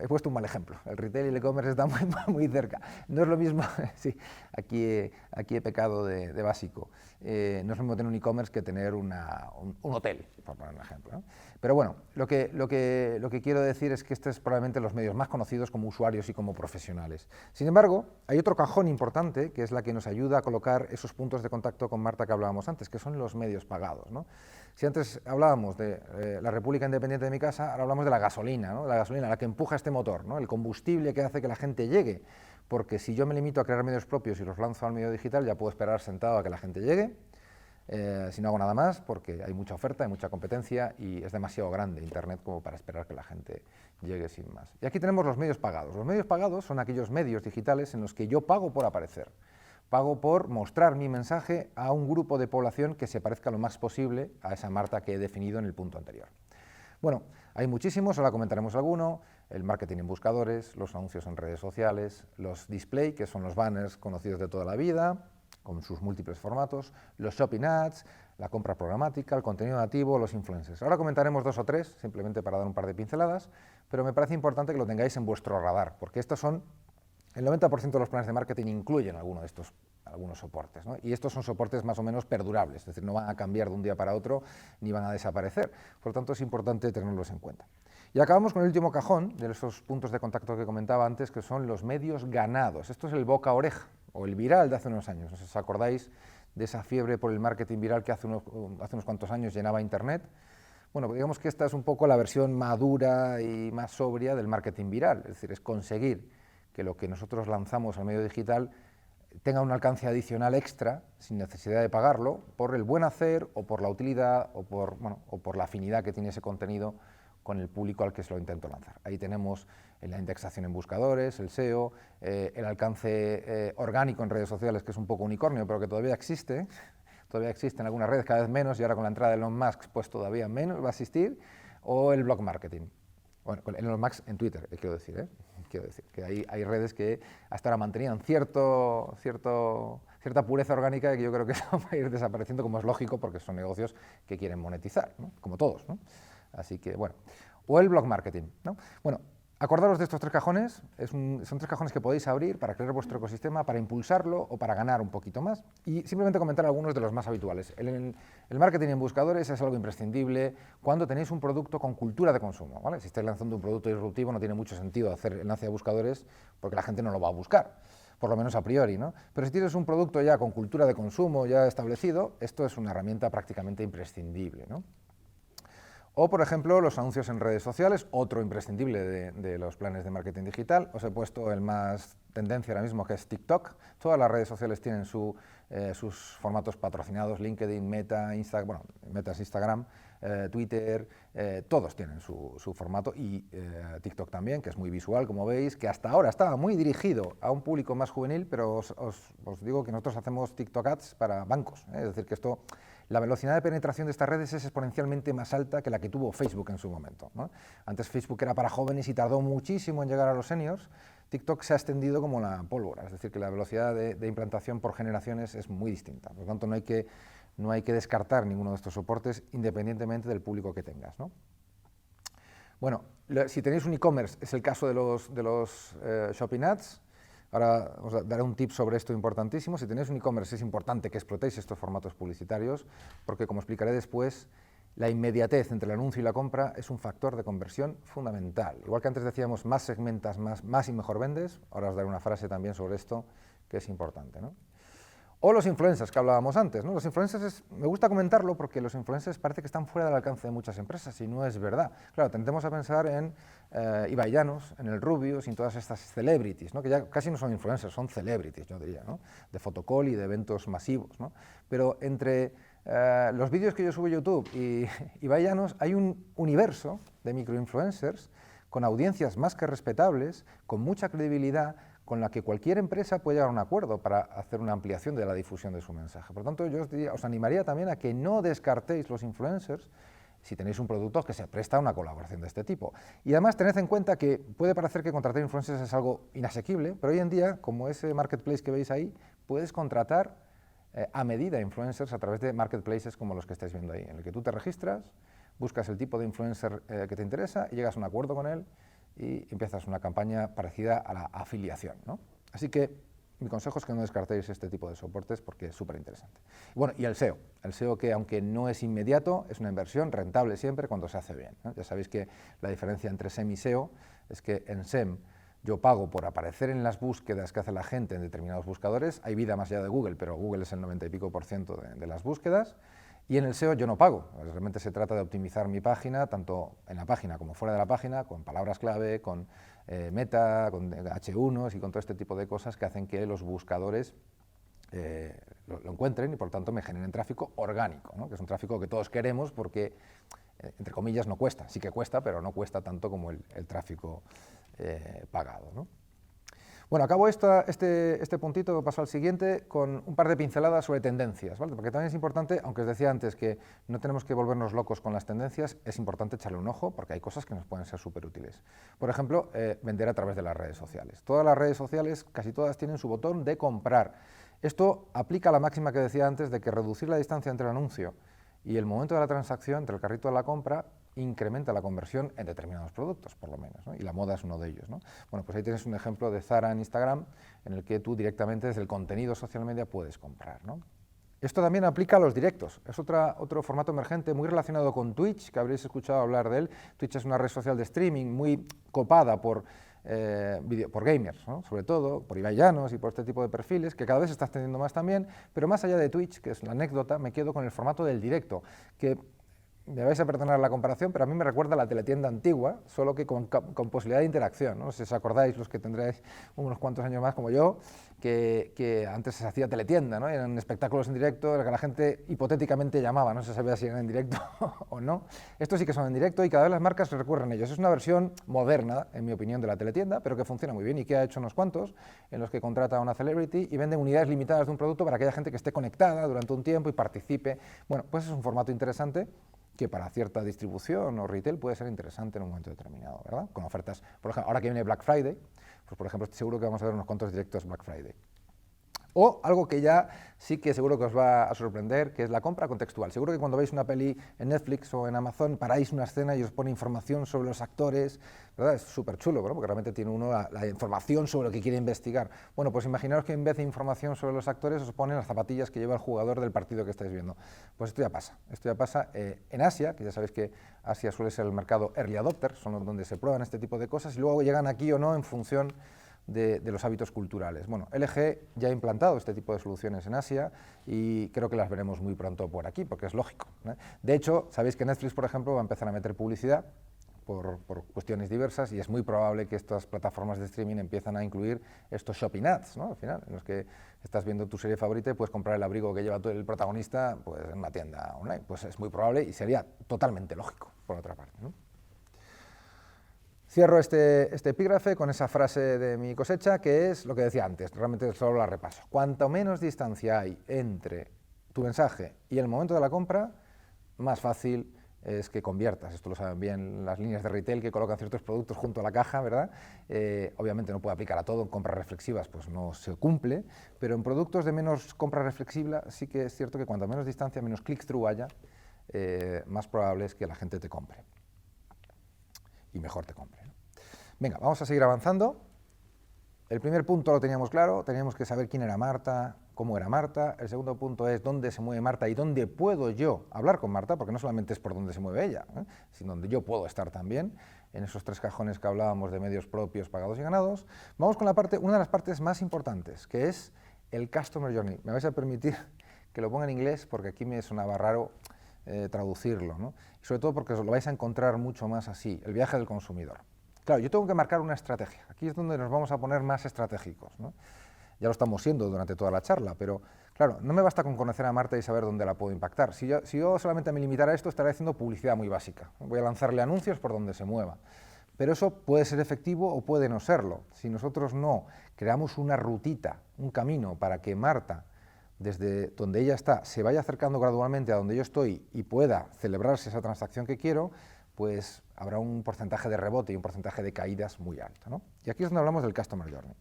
he puesto un mal ejemplo, el retail y el e-commerce están muy cerca. No es lo mismo, sí, aquí he pecado de básico. No es lo mismo tener un e-commerce que tener un hotel, por poner un ejemplo, ¿no? Pero bueno, lo que quiero decir es que estos es probablemente los medios más conocidos como usuarios y como profesionales. Sin embargo, hay otro cajón importante, que es la que nos ayuda a colocar esos puntos de contacto con Marta que hablábamos antes, que son los medios pagados, ¿no? Si antes hablábamos de la República Independiente de mi casa, ahora hablamos de la gasolina, ¿no? La gasolina, la que empuja este motor, ¿no? El combustible que hace que la gente llegue, porque si yo me limito a crear medios propios y los lanzo al medio digital, ya puedo esperar sentado a que la gente llegue, si no hago nada más, porque hay mucha oferta, hay mucha competencia y es demasiado grande Internet como para esperar que la gente llegue sin más. Y aquí tenemos los medios pagados. Los medios pagados son aquellos medios digitales en los que yo pago por aparecer. Pago por mostrar mi mensaje a un grupo de población que se parezca lo más posible a esa Marta que he definido en el punto anterior. Bueno, hay muchísimos, ahora comentaremos alguno: el marketing en buscadores, los anuncios en redes sociales, los display, que son los banners conocidos de toda la vida, con sus múltiples formatos, los shopping ads, la compra programática, el contenido nativo, los influencers. Ahora comentaremos 2 o 3, simplemente para dar un par de pinceladas, pero me parece importante que lo tengáis en vuestro radar, porque estos son, el 90% de los planes de marketing incluyen algunos soportes, ¿no? Y estos son soportes más o menos perdurables, es decir, no van a cambiar de un día para otro ni van a desaparecer, por lo tanto es importante tenerlos en cuenta. Y acabamos con el último cajón de esos puntos de contacto que comentaba antes, que son los medios ganados. Esto es el boca a oreja, o el viral de hace unos años. No sé si os acordáis de esa fiebre por el marketing viral que hace unos cuantos años llenaba Internet. Bueno, digamos que esta es un poco la versión madura y más sobria del marketing viral, es decir, es conseguir que lo que nosotros lanzamos al medio digital tenga un alcance adicional extra, sin necesidad de pagarlo, por el buen hacer o por la utilidad o por la afinidad que tiene ese contenido con el público al que se lo intento lanzar. Ahí tenemos la indexación en buscadores, el SEO, el alcance orgánico en redes sociales, que es un poco unicornio, pero que todavía existe en algunas redes, cada vez menos, y ahora con la entrada de Elon Musk, pues todavía menos va a existir, o el blog marketing. Bueno, con Elon Musk en Twitter, quiero decir que hay redes que hasta ahora mantenían cierta pureza orgánica y que yo creo que eso va a ir desapareciendo, como es lógico, porque son negocios que quieren monetizar, ¿no? Como todos, ¿no? Así que, bueno, o el blog marketing, ¿no? Bueno, acordaros de estos 3 cajones, son 3 cajones que podéis abrir para crear vuestro ecosistema, para impulsarlo o para ganar un poquito más, y simplemente comentar algunos de los más habituales. El marketing en buscadores es algo imprescindible cuando tenéis un producto con cultura de consumo, ¿vale? Si estáis lanzando un producto disruptivo no tiene mucho sentido hacer el lance de buscadores porque la gente no lo va a buscar, por lo menos a priori, ¿no? Pero si tienes un producto ya con cultura de consumo ya establecido, esto es una herramienta prácticamente imprescindible, ¿no? O, por ejemplo, los anuncios en redes sociales, otro imprescindible de los planes de marketing digital. Os he puesto el más tendencia ahora mismo, que es TikTok. Todas las redes sociales tienen sus formatos patrocinados: LinkedIn, Meta, Instagram, Twitter, todos tienen su formato, y TikTok también, que es muy visual, como veis, que hasta ahora estaba muy dirigido a un público más juvenil, pero os digo que nosotros hacemos TikTok Ads para bancos, es decir, que esto... La velocidad de penetración de estas redes es exponencialmente más alta que la que tuvo Facebook en su momento, ¿no? Antes Facebook era para jóvenes y tardó muchísimo en llegar a los seniors. TikTok se ha extendido como la pólvora, es decir, que la velocidad de implantación por generaciones es muy distinta. Por lo tanto, no hay que descartar ninguno de estos soportes independientemente del público que tengas, ¿no? Bueno, si tenéis un e-commerce, es el caso de los shopping ads. Ahora os daré un tip sobre esto importantísimo. Si tenéis un e-commerce, es importante que explotéis estos formatos publicitarios, porque, como explicaré después, la inmediatez entre el anuncio y la compra es un factor de conversión fundamental. Igual que antes decíamos, más segmentas, más y mejor vendes, ahora os daré una frase también sobre esto que es importante, ¿no? O los influencers que hablábamos antes, ¿no? Los influencers, me gusta comentarlo porque los influencers parece que están fuera del alcance de muchas empresas y no es verdad. Claro, tendemos a pensar en Ibai Llanos, en el Rubius y en todas estas celebrities, ¿no? Que ya casi no son influencers, son celebrities, yo diría, ¿no? De fotocall y de eventos masivos, ¿no? Pero entre los vídeos que yo subo a YouTube y Ibai Llanos hay un universo de microinfluencers con audiencias más que respetables, con mucha credibilidad, con la que cualquier empresa puede llegar a un acuerdo para hacer una ampliación de la difusión de su mensaje. Por lo tanto, yo os animaría también a que no descartéis los influencers si tenéis un producto que se presta a una colaboración de este tipo. Y además tened en cuenta que puede parecer que contratar influencers es algo inasequible, pero hoy en día, como ese marketplace que veis ahí, puedes contratar a medida influencers a través de marketplaces como los que estáis viendo ahí, en el que tú te registras, buscas el tipo de influencer que te interesa y llegas a un acuerdo con él y empiezas una campaña parecida a la afiliación, ¿no? Así que mi consejo es que no descartéis este tipo de soportes porque es súper interesante. Bueno, y el SEO que aunque no es inmediato, es una inversión rentable siempre cuando se hace bien, ¿no? Ya sabéis que la diferencia entre SEM y SEO es que en SEM yo pago por aparecer en las búsquedas que hace la gente en determinados buscadores, hay vida más allá de Google, pero Google es el 90 y pico % de las búsquedas. Y en el SEO yo no pago, realmente se trata de optimizar mi página, tanto en la página como fuera de la página, con palabras clave, con meta, con H1s y con todo este tipo de cosas que hacen que los buscadores lo encuentren y por tanto me generen tráfico orgánico, ¿no? Que es un tráfico que todos queremos porque, entre comillas, no cuesta, sí que cuesta, pero no cuesta tanto como el tráfico pagado, ¿no? Bueno, acabo este puntito, paso al siguiente, con un par de pinceladas sobre tendencias, ¿vale? Porque también es importante, aunque os decía antes que no tenemos que volvernos locos con las tendencias, es importante echarle un ojo porque hay cosas que nos pueden ser súper útiles. Por ejemplo, vender a través de las redes sociales. Todas las redes sociales, casi todas, tienen su botón de comprar. Esto aplica a la máxima que decía antes de que reducir la distancia entre el anuncio y el momento de la transacción, entre el carrito de la compra, incrementa la conversión en determinados productos, por lo menos, ¿no? Y la moda es uno de ellos, ¿no? Bueno, pues ahí tienes un ejemplo de Zara en Instagram, en el que tú directamente desde el contenido social media puedes comprar, ¿no? Esto también aplica a los directos, es otro formato emergente muy relacionado con Twitch, que habréis escuchado hablar de él. Twitch es una red social de streaming muy copada por gamers, ¿no? Sobre todo, por Ibai Llanos y por este tipo de perfiles, que cada vez se está extendiendo más también, pero más allá de Twitch, que es la anécdota, me quedo con el formato del directo, que me vais a perdonar la comparación, pero a mí me recuerda a la teletienda antigua, solo que con posibilidad de interacción, ¿no? No sé si os acordáis, los que tendréis unos cuantos años más como yo, que antes se hacía teletienda, ¿no? Eran espectáculos en directo, en los que la gente hipotéticamente llamaba, no se sabía si eran en directo o no. Estos sí que son en directo y cada vez las marcas recurren a ellos. Es una versión moderna, en mi opinión, de la teletienda, pero que funciona muy bien y que ha hecho unos cuantos, en los que contrata a una celebrity y venden unidades limitadas de un producto para aquella gente que esté conectada durante un tiempo y participe. Bueno, pues es un formato interesante que para cierta distribución o retail puede ser interesante en un momento determinado, ¿verdad? Con ofertas, por ejemplo, ahora que viene Black Friday, pues por ejemplo estoy seguro que vamos a ver unos cuantos directos Black Friday. O algo que ya sí que seguro que os va a sorprender, que es la compra contextual. Seguro que cuando veis una peli en Netflix o en Amazon, paráis una escena y os pone información sobre los actores, ¿verdad? Es súper chulo, ¿verdad? Porque realmente tiene uno la información sobre lo que quiere investigar. Bueno, pues imaginaos que en vez de información sobre los actores os ponen las zapatillas que lleva el jugador del partido que estáis viendo. Pues esto ya pasa en Asia, que ya sabéis que Asia suele ser el mercado early adopter, son donde se prueban este tipo de cosas, y luego llegan aquí o no en función de los hábitos culturales. Bueno, LG ya ha implantado este tipo de soluciones en Asia y creo que las veremos muy pronto por aquí, porque es lógico, ¿eh? De hecho, sabéis que Netflix, por ejemplo, va a empezar a meter publicidad por cuestiones diversas y es muy probable que estas plataformas de streaming empiezan a incluir estos shopping ads, ¿no? Al final, en los que estás viendo tu serie favorita y puedes comprar el abrigo que lleva el protagonista pues, en una tienda online. Pues es muy probable y sería totalmente lógico, por otra parte, ¿no? Cierro este epígrafe con esa frase de mi cosecha, que es lo que decía antes, realmente solo la repaso. Cuanto menos distancia hay entre tu mensaje y el momento de la compra, más fácil es que conviertas. Esto lo saben bien las líneas de retail que colocan ciertos productos junto a la caja, ¿verdad? Obviamente no puede aplicar a todo, en compras reflexivas pues no se cumple, pero en productos de menos compra reflexiva sí que es cierto que cuanto menos distancia, menos click-through haya, más probable es que la gente te compre. Y mejor te compre, ¿no? Venga, vamos a seguir avanzando. El primer punto lo teníamos claro, teníamos que saber quién era Marta, cómo era Marta. El segundo punto es dónde se mueve Marta y dónde puedo yo hablar con Marta, porque no solamente es por dónde se mueve ella, sino donde yo puedo estar también, en esos tres cajones que hablábamos de medios propios, pagados y ganados. Vamos con una de las partes más importantes, que es el Customer Journey. Me vais a permitir que lo ponga en inglés porque aquí me sonaba raro traducirlo, ¿no? Y sobre todo porque os lo vais a encontrar mucho más así, el viaje del consumidor. Claro, yo tengo que marcar una estrategia. Aquí es donde nos vamos a poner más estratégicos, ¿no? Ya lo estamos siendo durante toda la charla, pero claro, no me basta con conocer a Marta y saber dónde la puedo impactar. Si yo solamente me limitara a esto, estaría haciendo publicidad muy básica. Voy a lanzarle anuncios por donde se mueva. Pero eso puede ser efectivo o puede no serlo. Si nosotros no creamos una rutita, un camino para que Marta, desde donde ella está, se vaya acercando gradualmente a donde yo estoy y pueda celebrarse esa transacción que quiero, pues habrá un porcentaje de rebote y un porcentaje de caídas muy alto, ¿no? Y aquí es donde hablamos del Customer Journey.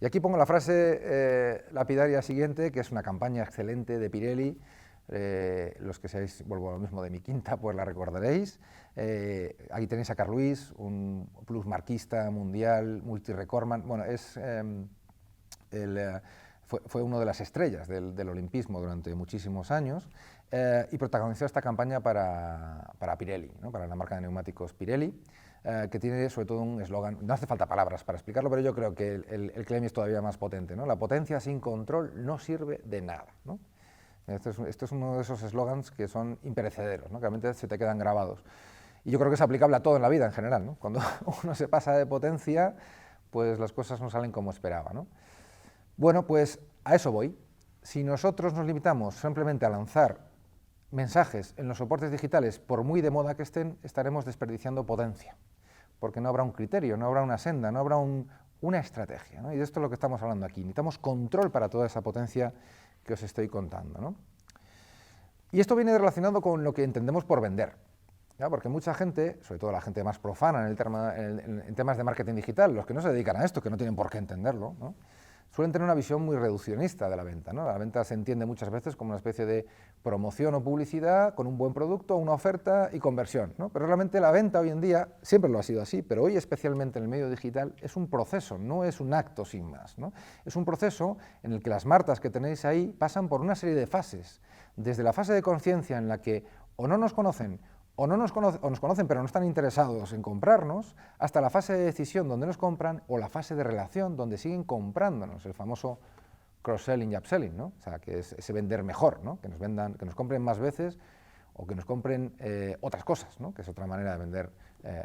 Y aquí pongo la frase lapidaria siguiente, que es una campaña excelente de Pirelli. Los que seáis, vuelvo a lo mismo, de mi quinta, pues la recordaréis. Aquí tenéis a Carl Lewis, un plusmarquista mundial, multirecordman. Bueno, fue uno de las estrellas del olimpismo durante muchísimos años y protagonizó esta campaña para Pirelli, ¿no? Para la marca de neumáticos Pirelli. Que tiene sobre todo un eslogan, no hace falta palabras para explicarlo, pero yo creo que el claim es todavía más potente, ¿no? La potencia sin control no sirve de nada, ¿no? Esto es uno de esos eslogans que son imperecederos, ¿no? Que realmente se te quedan grabados. Y yo creo que es aplicable a todo en la vida en general, ¿no? Cuando uno se pasa de potencia, pues las cosas no salen como esperaba, ¿no? Bueno, pues a eso voy. Si nosotros nos limitamos simplemente a lanzar mensajes en los soportes digitales, por muy de moda que estén, estaremos desperdiciando potencia, porque no habrá un criterio, no habrá una senda, no habrá una estrategia, ¿no? Y de esto es lo que estamos hablando aquí. Necesitamos control para toda esa potencia que os estoy contando, ¿no? Y esto viene relacionado con lo que entendemos por vender, ¿ya? Porque mucha gente, sobre todo la gente más profana en temas de marketing digital, los que no se dedican a esto, que no tienen por qué entenderlo, ¿no? Suelen tener una visión muy reduccionista de la venta, ¿no? La venta se entiende muchas veces como una especie de promoción o publicidad con un buen producto, una oferta y conversión, ¿no? Pero realmente la venta hoy en día, siempre lo ha sido así, pero hoy especialmente en el medio digital, es un proceso, no es un acto sin más, ¿no? Es un proceso en el que las marcas que tenéis ahí pasan por una serie de fases, desde la fase de conciencia en la que o no nos conocen o nos conocen pero no están interesados en comprarnos, hasta la fase de decisión donde nos compran o la fase de relación donde siguen comprándonos, el famoso cross-selling y upselling, ¿no? O sea, que es ese vender mejor, ¿no? Que nos compren más veces o que nos compren otras cosas, ¿no? Que es otra manera de vender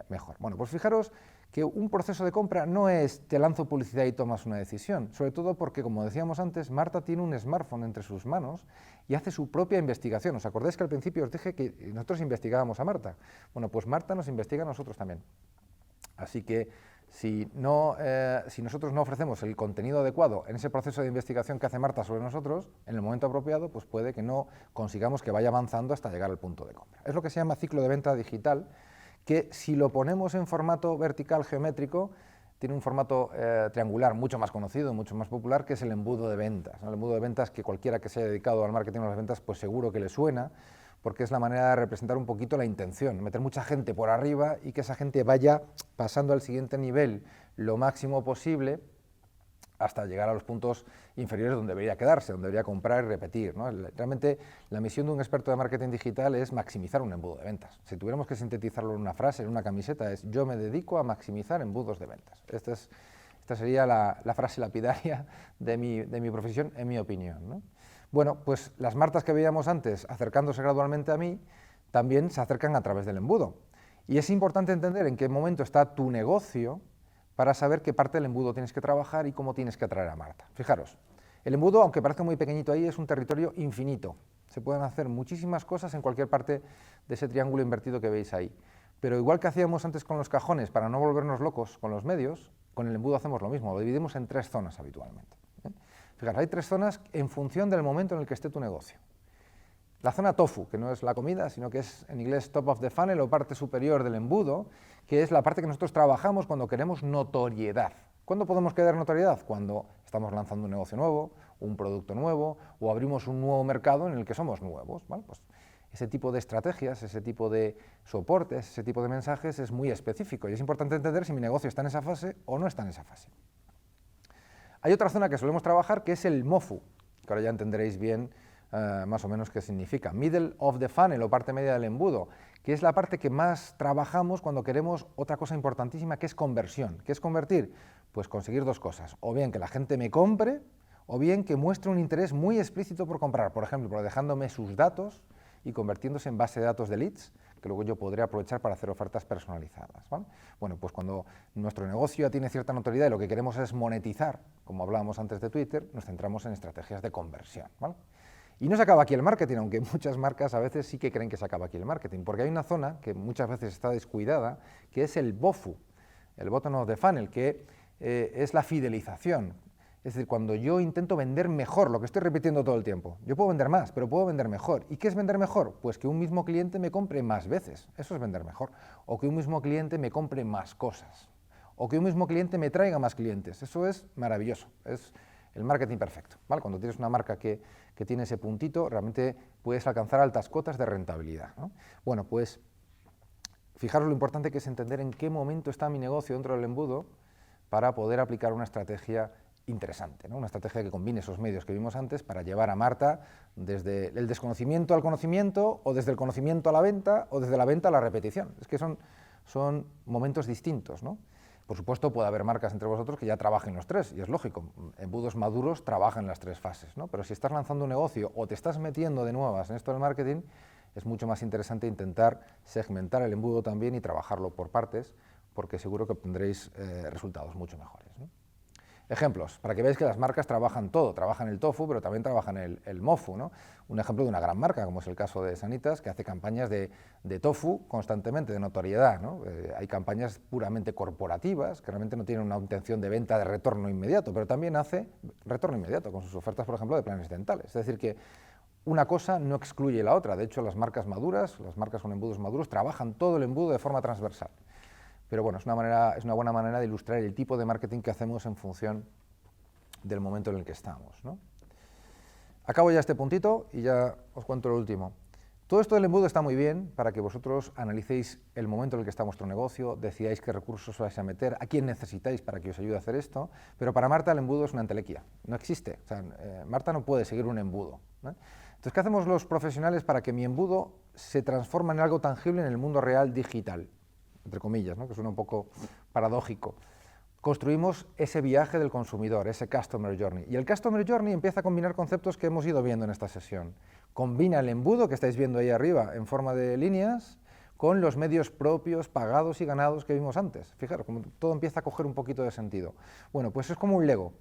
mejor. Bueno, pues fijaros que un proceso de compra no es te lanzo publicidad y tomas una decisión, sobre todo porque, como decíamos antes, Marta tiene un smartphone entre sus manos y hace su propia investigación. ¿Os acordáis que al principio os dije que nosotros investigábamos a Marta? Bueno, pues Marta nos investiga a nosotros también. Así que si nosotros no ofrecemos el contenido adecuado en ese proceso de investigación que hace Marta sobre nosotros, en el momento apropiado, pues puede que no consigamos que vaya avanzando hasta llegar al punto de compra. Es lo que se llama ciclo de venta digital, que si lo ponemos en formato vertical geométrico, tiene un formato triangular mucho más conocido, mucho más popular, que es el embudo de ventas, ¿no? El embudo de ventas que cualquiera que se haya dedicado al marketing o a las ventas, pues seguro que le suena, porque es la manera de representar un poquito la intención, meter mucha gente por arriba y que esa gente vaya pasando al siguiente nivel lo máximo posible hasta llegar a los puntos inferiores donde debería quedarse, donde debería comprar y repetir, ¿no? Realmente la misión de un experto de marketing digital es maximizar un embudo de ventas. Si tuviéramos que sintetizarlo en una frase, en una camiseta, es yo me dedico a maximizar embudos de ventas. Esta sería la frase lapidaria de mi profesión, en mi opinión, ¿no? Bueno, pues las Martas que veíamos antes acercándose gradualmente a mí, también se acercan a través del embudo. Y es importante entender en qué momento está tu negocio para saber qué parte del embudo tienes que trabajar y cómo tienes que atraer a Marta. Fijaros, el embudo, aunque parezca muy pequeñito ahí, es un territorio infinito. Se pueden hacer muchísimas cosas en cualquier parte de ese triángulo invertido que veis ahí. Pero igual que hacíamos antes con los cajones, para no volvernos locos con los medios, con el embudo hacemos lo mismo, lo dividimos en 3 zonas habitualmente. Fijaros, hay 3 zonas en función del momento en el que esté tu negocio. La zona tofu, que no es la comida, sino que es en inglés top of the funnel o parte superior del embudo, que es la parte que nosotros trabajamos cuando queremos notoriedad. ¿Cuándo podemos querer notoriedad? Cuando estamos lanzando un negocio nuevo, un producto nuevo o abrimos un nuevo mercado en el que somos nuevos, ¿vale? Pues ese tipo de estrategias, ese tipo de soportes, ese tipo de mensajes es muy específico y es importante entender si mi negocio está en esa fase o no está en esa fase. Hay otra zona que solemos trabajar que es el MOFU, que ahora ya entenderéis bien más o menos qué significa. Middle of the funnel o parte media del embudo, que es la parte que más trabajamos cuando queremos otra cosa importantísima que es conversión. ¿Qué es convertir? Pues conseguir 2 cosas, o bien que la gente me compre o bien que muestre un interés muy explícito por comprar, por ejemplo, dejándome sus datos y convirtiéndose en base de datos de leads, que luego yo podré aprovechar para hacer ofertas personalizadas, ¿vale? Bueno, pues cuando nuestro negocio ya tiene cierta notoriedad y lo que queremos es monetizar, como hablábamos antes de Twitter, nos centramos en estrategias de conversión, ¿vale? Y no se acaba aquí el marketing, aunque muchas marcas a veces sí que creen que se acaba aquí el marketing, porque hay una zona que muchas veces está descuidada, que es el BOFU, el Bottom of the Funnel, que es la fidelización. Es decir, cuando yo intento vender mejor, lo que estoy repitiendo todo el tiempo. Yo puedo vender más, pero puedo vender mejor. ¿Y qué es vender mejor? Pues que un mismo cliente me compre más veces. Eso es vender mejor. O que un mismo cliente me compre más cosas. O que un mismo cliente me traiga más clientes. Eso es maravilloso. Es el marketing perfecto, ¿vale? Cuando tienes una marca que tiene ese puntito, realmente puedes alcanzar altas cotas de rentabilidad, ¿no? Bueno, pues fijaros lo importante que es entender en qué momento está mi negocio dentro del embudo para poder aplicar una estrategia interesante, ¿no? Una estrategia que combine esos medios que vimos antes para llevar a Marta desde el desconocimiento al conocimiento, o desde el conocimiento a la venta, o desde la venta a la repetición. Es que son momentos distintos, ¿no? Por supuesto, puede haber marcas entre vosotros que ya trabajen los tres, y es lógico, embudos maduros trabajan las tres fases, ¿no? Pero si estás lanzando un negocio o te estás metiendo de nuevas en esto del marketing, es mucho más interesante intentar segmentar el embudo también y trabajarlo por partes, porque seguro que obtendréis resultados mucho mejores, ¿no? Ejemplos, para que veáis que las marcas trabajan todo, trabajan el tofu, pero también trabajan el mofu, ¿no? Un ejemplo de una gran marca, como es el caso de Sanitas, que hace campañas de tofu constantemente, de notoriedad, ¿no? Hay campañas puramente corporativas, que realmente no tienen una intención de venta de retorno inmediato, pero también hace retorno inmediato con sus ofertas, por ejemplo, de planes dentales. Es decir, que una cosa no excluye la otra. De hecho, las marcas maduras, las marcas con embudos maduros, trabajan todo el embudo de forma transversal. Pero bueno, es una buena manera de ilustrar el tipo de marketing que hacemos en función del momento en el que estamos, ¿no? Acabo ya este puntito y ya os cuento lo último. Todo esto del embudo está muy bien para que vosotros analicéis el momento en el que está vuestro negocio, decidáis qué recursos vais a meter, a quién necesitáis para que os ayude a hacer esto, pero para Marta el embudo es una entelequia, no existe. O sea, Marta no puede seguir un embudo, ¿no? Entonces, ¿qué hacemos los profesionales para que mi embudo se transforme en algo tangible en el mundo real digital? Entre comillas, ¿no? Que suena un poco paradójico. Construimos ese viaje del consumidor, ese Customer Journey. Y el Customer Journey empieza a combinar conceptos que hemos ido viendo en esta sesión. Combina el embudo que estáis viendo ahí arriba en forma de líneas con los medios propios, pagados y ganados que vimos antes. Fijaros, como todo empieza a coger un poquito de sentido. Bueno, pues es como un Lego.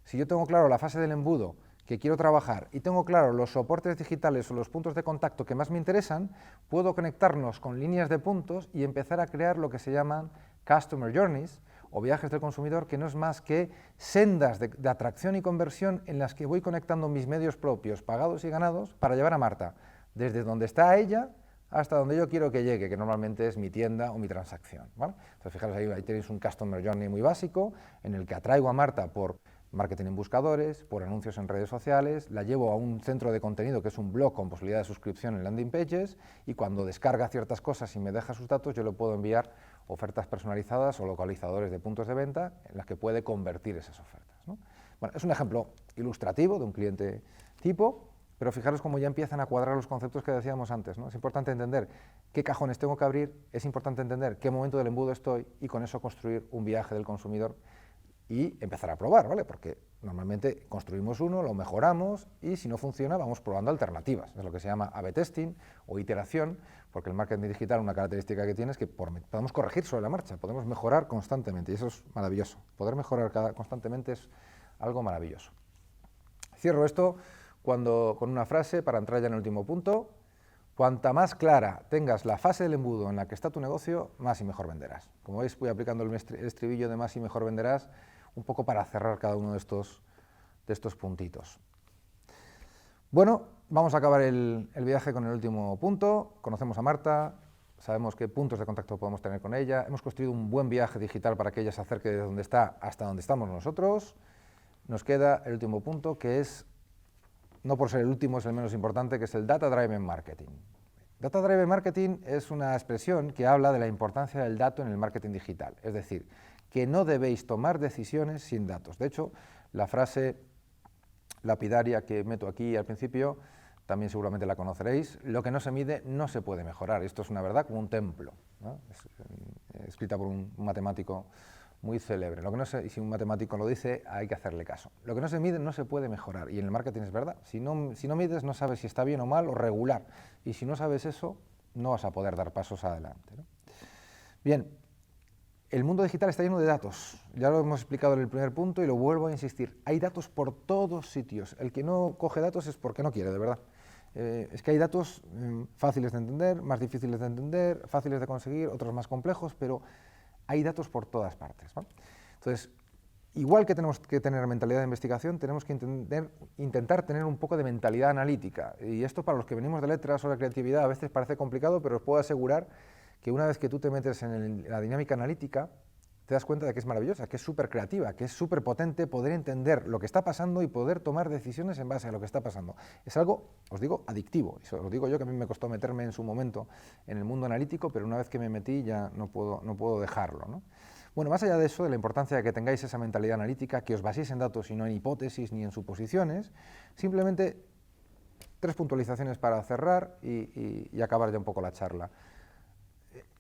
Si yo tengo claro la fase del embudo que quiero trabajar y tengo claro los soportes digitales o los puntos de contacto que más me interesan, puedo conectarnos con líneas de puntos y empezar a crear lo que se llaman Customer Journeys o viajes del consumidor, que no es más que sendas de atracción y conversión en las que voy conectando mis medios propios, pagados y ganados, para llevar a Marta desde donde está ella hasta donde yo quiero que llegue, que normalmente es mi tienda o mi transacción, ¿vale? Entonces, fijaros, ahí tenéis un Customer Journey muy básico en el que atraigo a Marta por marketing en buscadores, por anuncios en redes sociales, la llevo a un centro de contenido que es un blog con posibilidad de suscripción en landing pages, y cuando descarga ciertas cosas y me deja sus datos, yo le puedo enviar ofertas personalizadas o localizadores de puntos de venta en las que puede convertir esas ofertas, ¿no? Bueno, es un ejemplo ilustrativo de un cliente tipo, pero fijaros cómo ya empiezan a cuadrar los conceptos que decíamos antes, ¿no? Es importante entender qué cajones tengo que abrir, es importante entender qué momento del embudo estoy y con eso construir un viaje del consumidor y empezar a probar, ¿vale? Porque normalmente construimos uno, lo mejoramos y si no funciona vamos probando alternativas. Es lo que se llama A/B testing o iteración, porque el marketing digital, una característica que tiene es que podemos corregir sobre la marcha, podemos mejorar constantemente y eso es maravilloso. Poder mejorar constantemente es algo maravilloso. Cierro esto con una frase para entrar ya en el último punto. Cuanta más clara tengas la fase del embudo en la que está tu negocio, más y mejor venderás. Como veis, voy aplicando el estribillo de más y mejor venderás un poco para cerrar cada uno de estos puntitos. Bueno, vamos a acabar el viaje con el último punto. Conocemos a Marta, sabemos qué puntos de contacto podemos tener con ella, hemos construido un buen viaje digital para que ella se acerque de donde está hasta donde estamos nosotros. Nos queda el último punto, que es, no por ser el último, es el menos importante, que es el Data Driven Marketing. Data Driven Marketing es una expresión que habla de la importancia del dato en el marketing digital, es decir, que no debéis tomar decisiones sin datos. De hecho, la frase lapidaria que meto aquí al principio, también seguramente la conoceréis: lo que no se mide no se puede mejorar. Esto es una verdad como un templo, ¿no? Es escrita por un matemático muy célebre. Lo que no se, y si un matemático lo dice, hay que hacerle caso. Lo que no se mide no se puede mejorar, y en el marketing es verdad. Si no mides, no sabes si está bien o mal o regular, y si no sabes eso, no vas a poder dar pasos adelante, ¿no? Bien, el mundo digital está lleno de datos. Ya lo hemos explicado en el primer punto y lo vuelvo a insistir. Hay datos por todos sitios. El que no coge datos es porque no quiere, de verdad. Es que hay datos fáciles de entender, más difíciles de entender, fáciles de conseguir, otros más complejos, pero hay datos por todas partes, ¿no? Entonces, igual que tenemos que tener mentalidad de investigación, tenemos que intentar tener un poco de mentalidad analítica. Y esto, para los que venimos de letras o de creatividad, a veces parece complicado, pero os puedo asegurar que una vez que tú te metes en la dinámica analítica, te das cuenta de que es maravillosa, que es súper creativa, que es súper potente poder entender lo que está pasando y poder tomar decisiones en base a lo que está pasando. Es algo, os digo, adictivo. Eso os digo yo, que a mí me costó meterme en su momento en el mundo analítico, pero una vez que me metí ya no puedo dejarlo, ¿no? Bueno, más allá de eso, de la importancia de que tengáis esa mentalidad analítica, que os baséis en datos y no en hipótesis ni en suposiciones, simplemente 3 puntualizaciones para cerrar y acabar ya un poco la charla.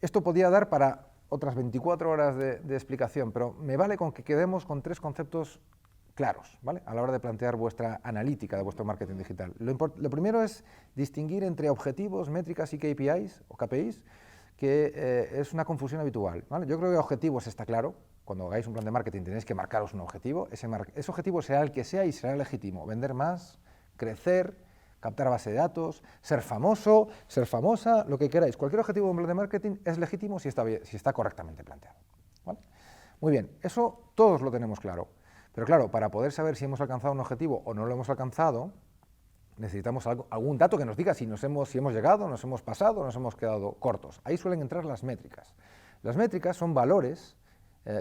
Esto podía dar para otras 24 horas de explicación, pero me vale con que quedemos con 3 conceptos claros, ¿vale?, a la hora de plantear vuestra analítica de vuestro marketing digital. Lo primero es distinguir entre objetivos, métricas y KPIs o KPIs, que es una confusión habitual, ¿vale? Yo creo que objetivos está claro. Cuando hagáis un plan de marketing tenéis que marcaros un objetivo. Ese objetivo será el que sea y será legítimo. Vender más, crecer, captar base de datos, ser famoso, ser famosa, lo que queráis. Cualquier objetivo de un plan de marketing es legítimo si está correctamente planteado, ¿vale? Muy bien, eso todos lo tenemos claro. Pero claro, para poder saber si hemos alcanzado un objetivo o no lo hemos alcanzado, necesitamos algún dato que nos diga si hemos llegado, nos hemos pasado, nos hemos quedado cortos. Ahí suelen entrar las métricas. Las métricas son valores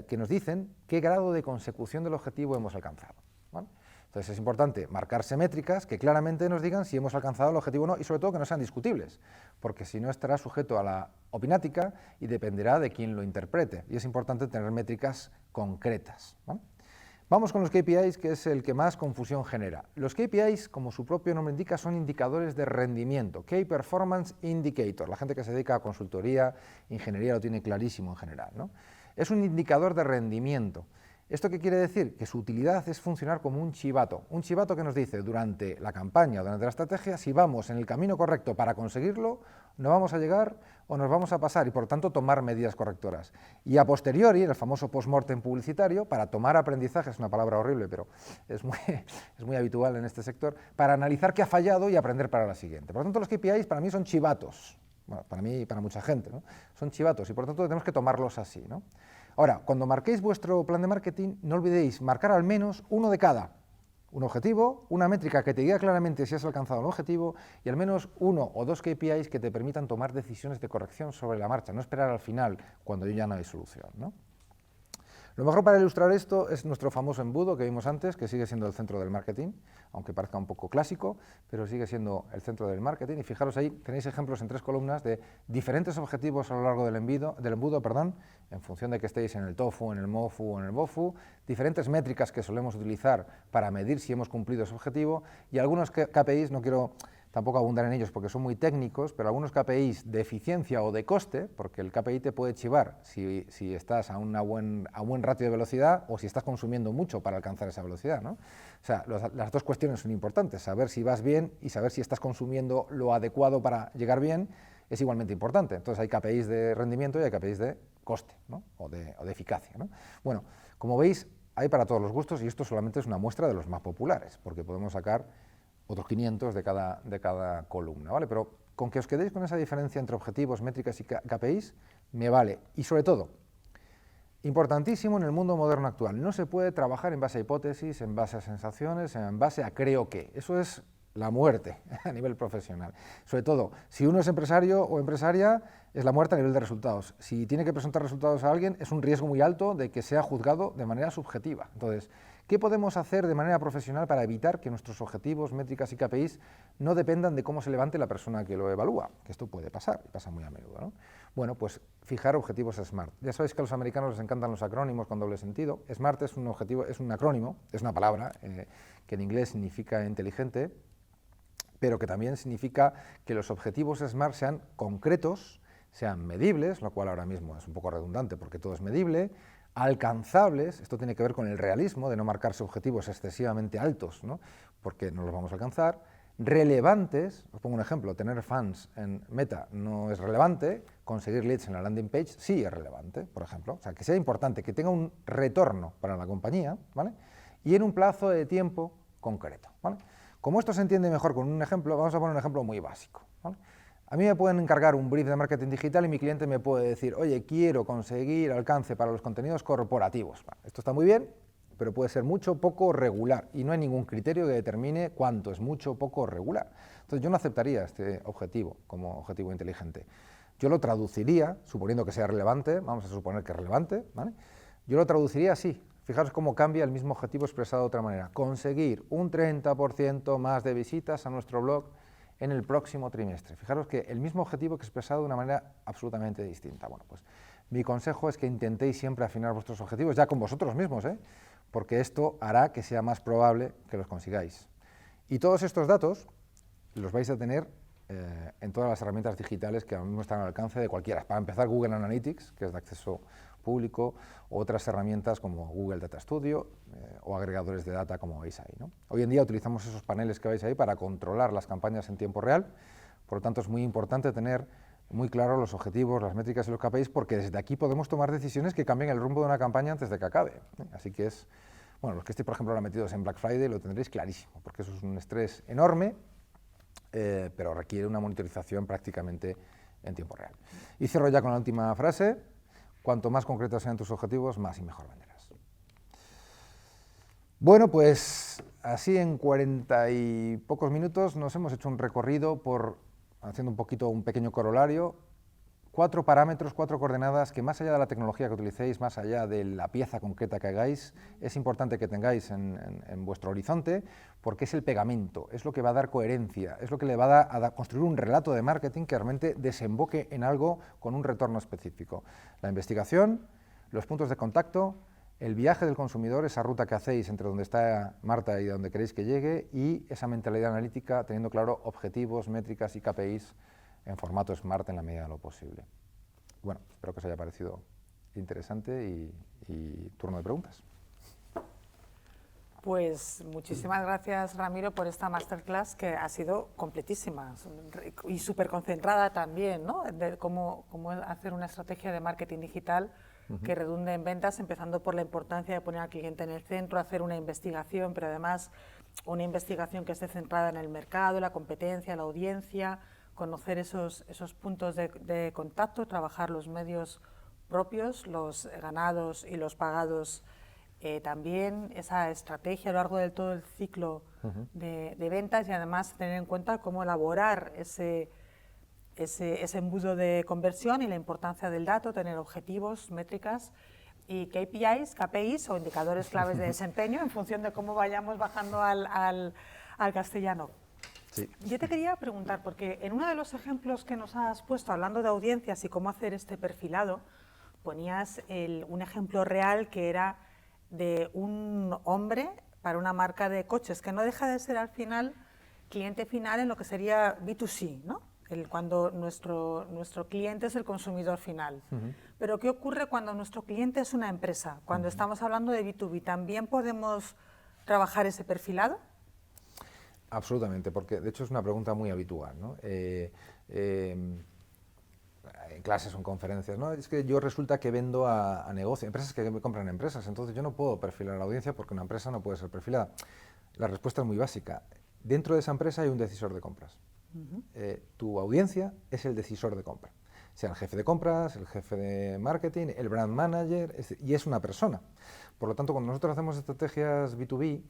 que nos dicen qué grado de consecución del objetivo hemos alcanzado, ¿vale? Entonces es importante marcarse métricas que claramente nos digan si hemos alcanzado el objetivo o no, y sobre todo que no sean discutibles, porque si no estará sujeto a la opinática y dependerá de quién lo interprete. Y es importante tener métricas concretas, ¿vale? Vamos con los KPIs, que es el que más confusión genera. Los KPIs, como su propio nombre indica, son indicadores de rendimiento, Key Performance Indicator. La gente que se dedica a consultoría, ingeniería lo tiene clarísimo en general, ¿no? Es un indicador de rendimiento. ¿Esto qué quiere decir? Que su utilidad es funcionar como un chivato que nos dice durante la campaña, durante la estrategia, si vamos en el camino correcto para conseguirlo, no vamos a llegar o nos vamos a pasar, y por tanto tomar medidas correctoras. Y a posteriori, el famoso post-mortem publicitario, para tomar aprendizaje, es una palabra horrible, pero es muy habitual en este sector, para analizar qué ha fallado y aprender para la siguiente. Por lo tanto, los KPIs para mí son chivatos, bueno, para mí y para mucha gente, ¿no? Son chivatos y por lo tanto tenemos que tomarlos así, ¿no? Ahora, cuando marquéis vuestro plan de marketing, no olvidéis marcar al menos uno de cada. Un objetivo, una métrica que te diga claramente si has alcanzado el objetivo y al menos 1 o 2 KPIs que te permitan tomar decisiones de corrección sobre la marcha, no esperar al final cuando ya no hay solución, ¿no? Lo mejor para ilustrar esto es nuestro famoso embudo que vimos antes, que sigue siendo el centro del marketing, aunque parezca un poco clásico, pero sigue siendo el centro del marketing. Y fijaros ahí, tenéis ejemplos en 3 columnas de diferentes objetivos a lo largo del embudo, en función de que estéis en el TOFU, en el MOFU o en el BOFU, diferentes métricas que solemos utilizar para medir si hemos cumplido ese objetivo, y algunos KPIs, no quiero tampoco abundar en ellos porque son muy técnicos, pero algunos KPIs de eficiencia o de coste, porque el KPI te puede chivar si estás a un buen ratio de velocidad o si estás consumiendo mucho para alcanzar esa velocidad, ¿no? O sea, las 2 cuestiones son importantes, saber si vas bien y saber si estás consumiendo lo adecuado para llegar bien es igualmente importante. Entonces hay KPIs de rendimiento y hay KPIs de coste, ¿no? o de eficacia, ¿no? Bueno, como veis, hay para todos los gustos y esto solamente es una muestra de los más populares, porque podemos sacar otros 500 de cada columna, ¿vale? Pero con que os quedéis con esa diferencia entre objetivos, métricas y KPIs, me vale. Y sobre todo, importantísimo en el mundo moderno actual, no se puede trabajar en base a hipótesis, en base a sensaciones, en base a creo que. Eso es la muerte a nivel profesional. Sobre todo, si uno es empresario o empresaria, es la muerte a nivel de resultados. Si tiene que presentar resultados a alguien, es un riesgo muy alto de que sea juzgado de manera subjetiva. Entonces, ¿qué podemos hacer de manera profesional para evitar que nuestros objetivos, métricas y KPIs no dependan de cómo se levante la persona que lo evalúa? Que esto puede pasar, y pasa muy a menudo, ¿no? Bueno, pues fijar objetivos SMART. Ya sabéis que a los americanos les encantan los acrónimos con doble sentido. SMART es un objetivo, es un acrónimo, es una palabra que en inglés significa inteligente, pero que también significa que los objetivos SMART sean concretos, sean medibles, lo cual ahora mismo es un poco redundante porque todo es medible, Alcanzables, esto tiene que ver con el realismo, de no marcarse objetivos excesivamente altos, ¿no? Porque no los vamos a alcanzar. Relevantes, os pongo un ejemplo, tener fans en Meta no es relevante, conseguir leads en la landing page sí es relevante, por ejemplo. O sea, que sea importante, que tenga un retorno para la compañía, ¿vale? Y en un plazo de tiempo concreto, ¿vale? Como esto se entiende mejor con un ejemplo, vamos a poner un ejemplo muy básico, ¿vale? A mí me pueden encargar un brief de marketing digital y mi cliente me puede decir, oye, quiero conseguir alcance para los contenidos corporativos. Vale, esto está muy bien, pero puede ser mucho, poco o regular, y no hay ningún criterio que determine cuánto es mucho, poco o regular. Entonces yo no aceptaría este objetivo como objetivo inteligente. Yo lo traduciría, suponiendo que sea relevante, vamos a suponer que es relevante, ¿vale? Yo lo traduciría así. Fijaros cómo cambia el mismo objetivo expresado de otra manera. Conseguir un 30% más de visitas a nuestro blog en el próximo trimestre. Fijaros que el mismo objetivo que expresado de una manera absolutamente distinta. Bueno, pues mi consejo es que intentéis siempre afinar vuestros objetivos ya con vosotros mismos, porque esto hará que sea más probable que los consigáis. Y todos estos datos los vais a tener en todas las herramientas digitales que ahora mismo están al alcance de cualquiera. Para empezar, Google Analytics, que es de acceso público, o otras herramientas como Google Data Studio o agregadores de data como veis ahí, ¿no? Hoy en día utilizamos esos paneles que veis ahí para controlar las campañas en tiempo real, por lo tanto es muy importante tener muy claros los objetivos, las métricas y los KPIs, porque desde aquí podemos tomar decisiones que cambien el rumbo de una campaña antes de que acabe. Así que es, bueno, los que estéis por ejemplo ahora metidos en Black Friday lo tendréis clarísimo, porque eso es un estrés enorme, pero requiere una monitorización prácticamente en tiempo real. Y cierro ya con la última frase: cuanto más concretos sean tus objetivos, más y mejor venderás. Bueno, pues así en 40 y pocos minutos nos hemos hecho un recorrido haciendo un pequeño corolario, 4 parámetros, 4 coordenadas que, más allá de la tecnología que utilicéis, más allá de la pieza concreta que hagáis, es importante que tengáis en vuestro horizonte, porque es el pegamento, es lo que va a dar coherencia, es lo que le va a construir un relato de marketing que realmente desemboque en algo con un retorno específico. La investigación, los puntos de contacto, el viaje del consumidor, esa ruta que hacéis entre donde está Marta y donde queréis que llegue, y esa mentalidad analítica teniendo claro objetivos, métricas y KPIs en formato Smart en la medida de lo posible. Bueno, espero que os haya parecido interesante y turno de preguntas. Pues muchísimas gracias, Ramiro, por esta masterclass que ha sido completísima y súper concentrada también, ¿no? De cómo hacer una estrategia de marketing digital que redunde en ventas, empezando por la importancia de poner al cliente en el centro, hacer una investigación, pero además una investigación que esté centrada en el mercado, la competencia, la audiencia, conocer esos puntos de contacto, trabajar los medios propios, los ganados y los pagados. También esa estrategia a lo largo de todo el ciclo de ventas, y además tener en cuenta cómo elaborar ese embudo de conversión y la importancia del dato, tener objetivos, métricas y KPIs o indicadores claves de desempeño en función de cómo vayamos bajando al castellano. Sí. Yo te quería preguntar, porque en uno de los ejemplos que nos has puesto, hablando de audiencias y cómo hacer este perfilado, ponías un ejemplo real que era de un hombre para una marca de coches, que no deja de ser al final cliente final en lo que sería B2C, ¿no? Cuando nuestro cliente es el consumidor final. Pero ¿qué ocurre cuando nuestro cliente es una empresa? Cuando estamos hablando de B2B, ¿también podemos trabajar ese perfilado? Absolutamente, porque de hecho es una pregunta muy habitual, ¿no? En clases o en conferencias, ¿no? Es que yo resulta que vendo a negocios, empresas que me compran empresas, entonces yo no puedo perfilar a la audiencia porque una empresa no puede ser perfilada. La respuesta es muy básica. Dentro de esa empresa hay un decisor de compras. Tu audiencia es el decisor de compra, sea el jefe de compras, el jefe de marketing, el brand manager, y es una persona. Por lo tanto, cuando nosotros hacemos estrategias B2B,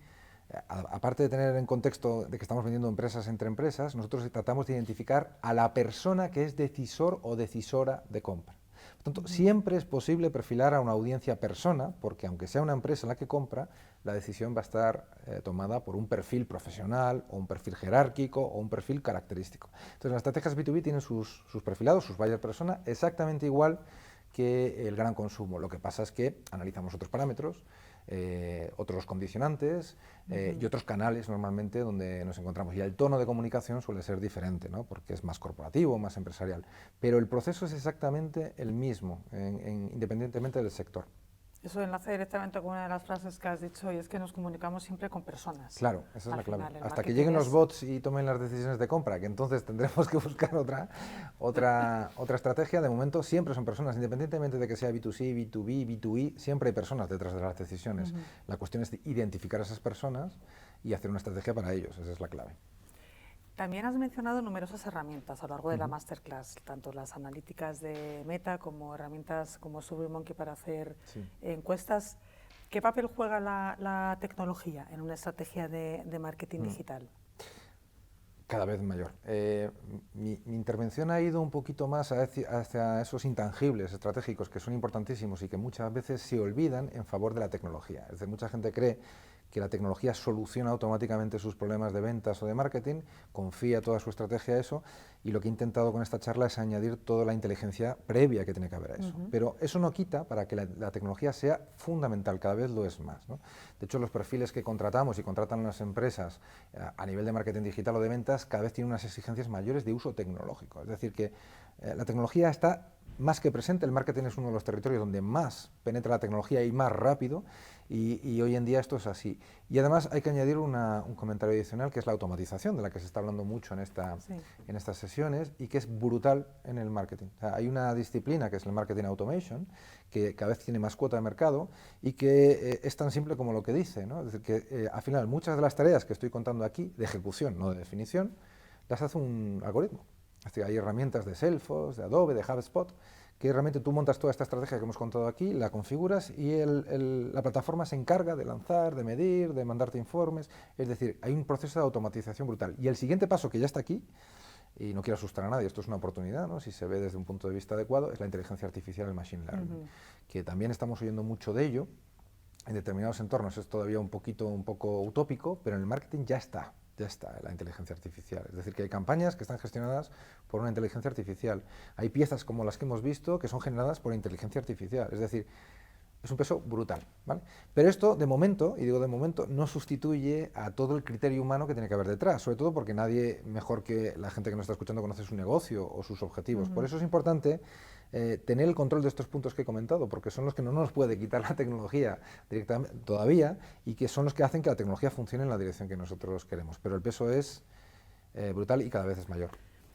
aparte de tener en contexto de que estamos vendiendo empresas entre empresas, nosotros tratamos de identificar a la persona que es decisor o decisora de compra. Por tanto, siempre es posible perfilar a una audiencia persona, porque aunque sea una empresa la que compra, la decisión va a estar tomada por un perfil profesional, o un perfil jerárquico, o un perfil característico. Entonces, las estrategias B2B tienen sus perfilados, sus buyer persona, exactamente igual que el gran consumo. Lo que pasa es que analizamos otros parámetros, otros condicionantes y otros canales normalmente donde nos encontramos. Y el tono de comunicación suele ser diferente, ¿no? Porque es más corporativo, más empresarial. Pero el proceso es exactamente el mismo, independientemente del sector. Eso enlaza directamente con una de las frases que has dicho, y es que nos comunicamos siempre con personas. Claro, esa es la clave. Final, Hasta que lleguen los bots y tomen las decisiones de compra, que entonces tendremos que buscar otra estrategia. De momento siempre son personas, independientemente de que sea B2C, B2B, B2E, siempre hay personas detrás de las decisiones. La cuestión es identificar a esas personas y hacer una estrategia para ellos, esa es la clave. También has mencionado numerosas herramientas a lo largo de la masterclass, tanto las analíticas de Meta como herramientas como SurveyMonkey para hacer encuestas. ¿Qué papel juega la tecnología en una estrategia de marketing digital? Cada vez mayor. Mi intervención ha ido un poquito más hacia esos intangibles estratégicos que son importantísimos y que muchas veces se olvidan en favor de la tecnología. Es decir, mucha gente cree que la tecnología soluciona automáticamente sus problemas de ventas o de marketing, confía toda su estrategia a eso, y lo que he intentado con esta charla es añadir toda la inteligencia previa que tiene que haber a eso. Pero eso no quita para que la tecnología sea fundamental, cada vez lo es más, ¿no? De hecho, los perfiles que contratamos y contratan las empresas a nivel de marketing digital o de ventas cada vez tienen unas exigencias mayores de uso tecnológico. Es decir, que la tecnología está más que presente, el marketing es uno de los territorios donde más penetra la tecnología y más rápido, y hoy en día esto es así. Y además hay que añadir un comentario adicional, que es la automatización, de la que se está hablando mucho en estas sesiones, y que es brutal en el marketing. O sea, hay una disciplina que es el marketing automation, que cada vez tiene más cuota de mercado y que es tan simple como lo que dice, ¿no? Es decir, que al final muchas de las tareas que estoy contando aquí, de ejecución, no de definición, las hace un algoritmo. Es decir, hay herramientas de Salesforce, de Adobe, de HubSpot, que realmente tú montas toda esta estrategia que hemos contado aquí, la configuras y la plataforma se encarga de lanzar, de medir, de mandarte informes. Es decir, hay un proceso de automatización brutal. Y el siguiente paso, que ya está aquí, y no quiero asustar a nadie, esto es una oportunidad, ¿no? Si se ve desde un punto de vista adecuado, es la inteligencia artificial, el machine learning, que también estamos oyendo mucho de ello. En determinados entornos es todavía un poco utópico, pero en el marketing ya está la inteligencia artificial. Es decir, que hay campañas que están gestionadas por una inteligencia artificial. Hay piezas como las que hemos visto que son generadas por inteligencia artificial. Es decir, es un peso brutal, ¿vale? Pero esto, de momento, y digo de momento, no sustituye a todo el criterio humano que tiene que haber detrás, sobre todo porque nadie mejor que la gente que nos está escuchando conoce su negocio o sus objetivos. Por eso es importante tener el control de estos puntos que he comentado, porque son los que no nos puede quitar la tecnología directamente todavía, y que son los que hacen que la tecnología funcione en la dirección que nosotros queremos. Pero el peso es brutal y cada vez es mayor.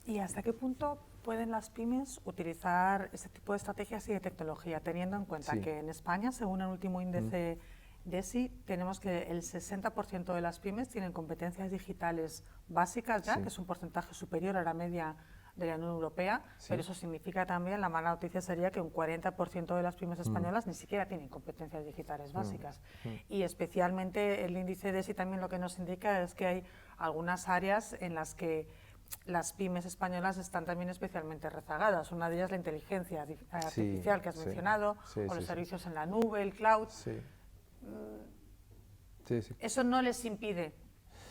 ¿Y hasta qué punto pueden las pymes utilizar este tipo de estrategias y de tecnología, teniendo en cuenta que en España, según el último índice DESI, tenemos que el 60% de las pymes tienen competencias digitales básicas ya, que es un porcentaje superior a la media de la Unión Europea, pero eso significa también, la mala noticia sería que un 40% de las pymes españolas ni siquiera tienen competencias digitales básicas. Y especialmente el índice DESI también lo que nos indica es que hay algunas áreas en las que las pymes españolas están también especialmente rezagadas. Una de ellas la inteligencia artificial que has mencionado, o los servicios en la nube, el cloud. Eso no les impide,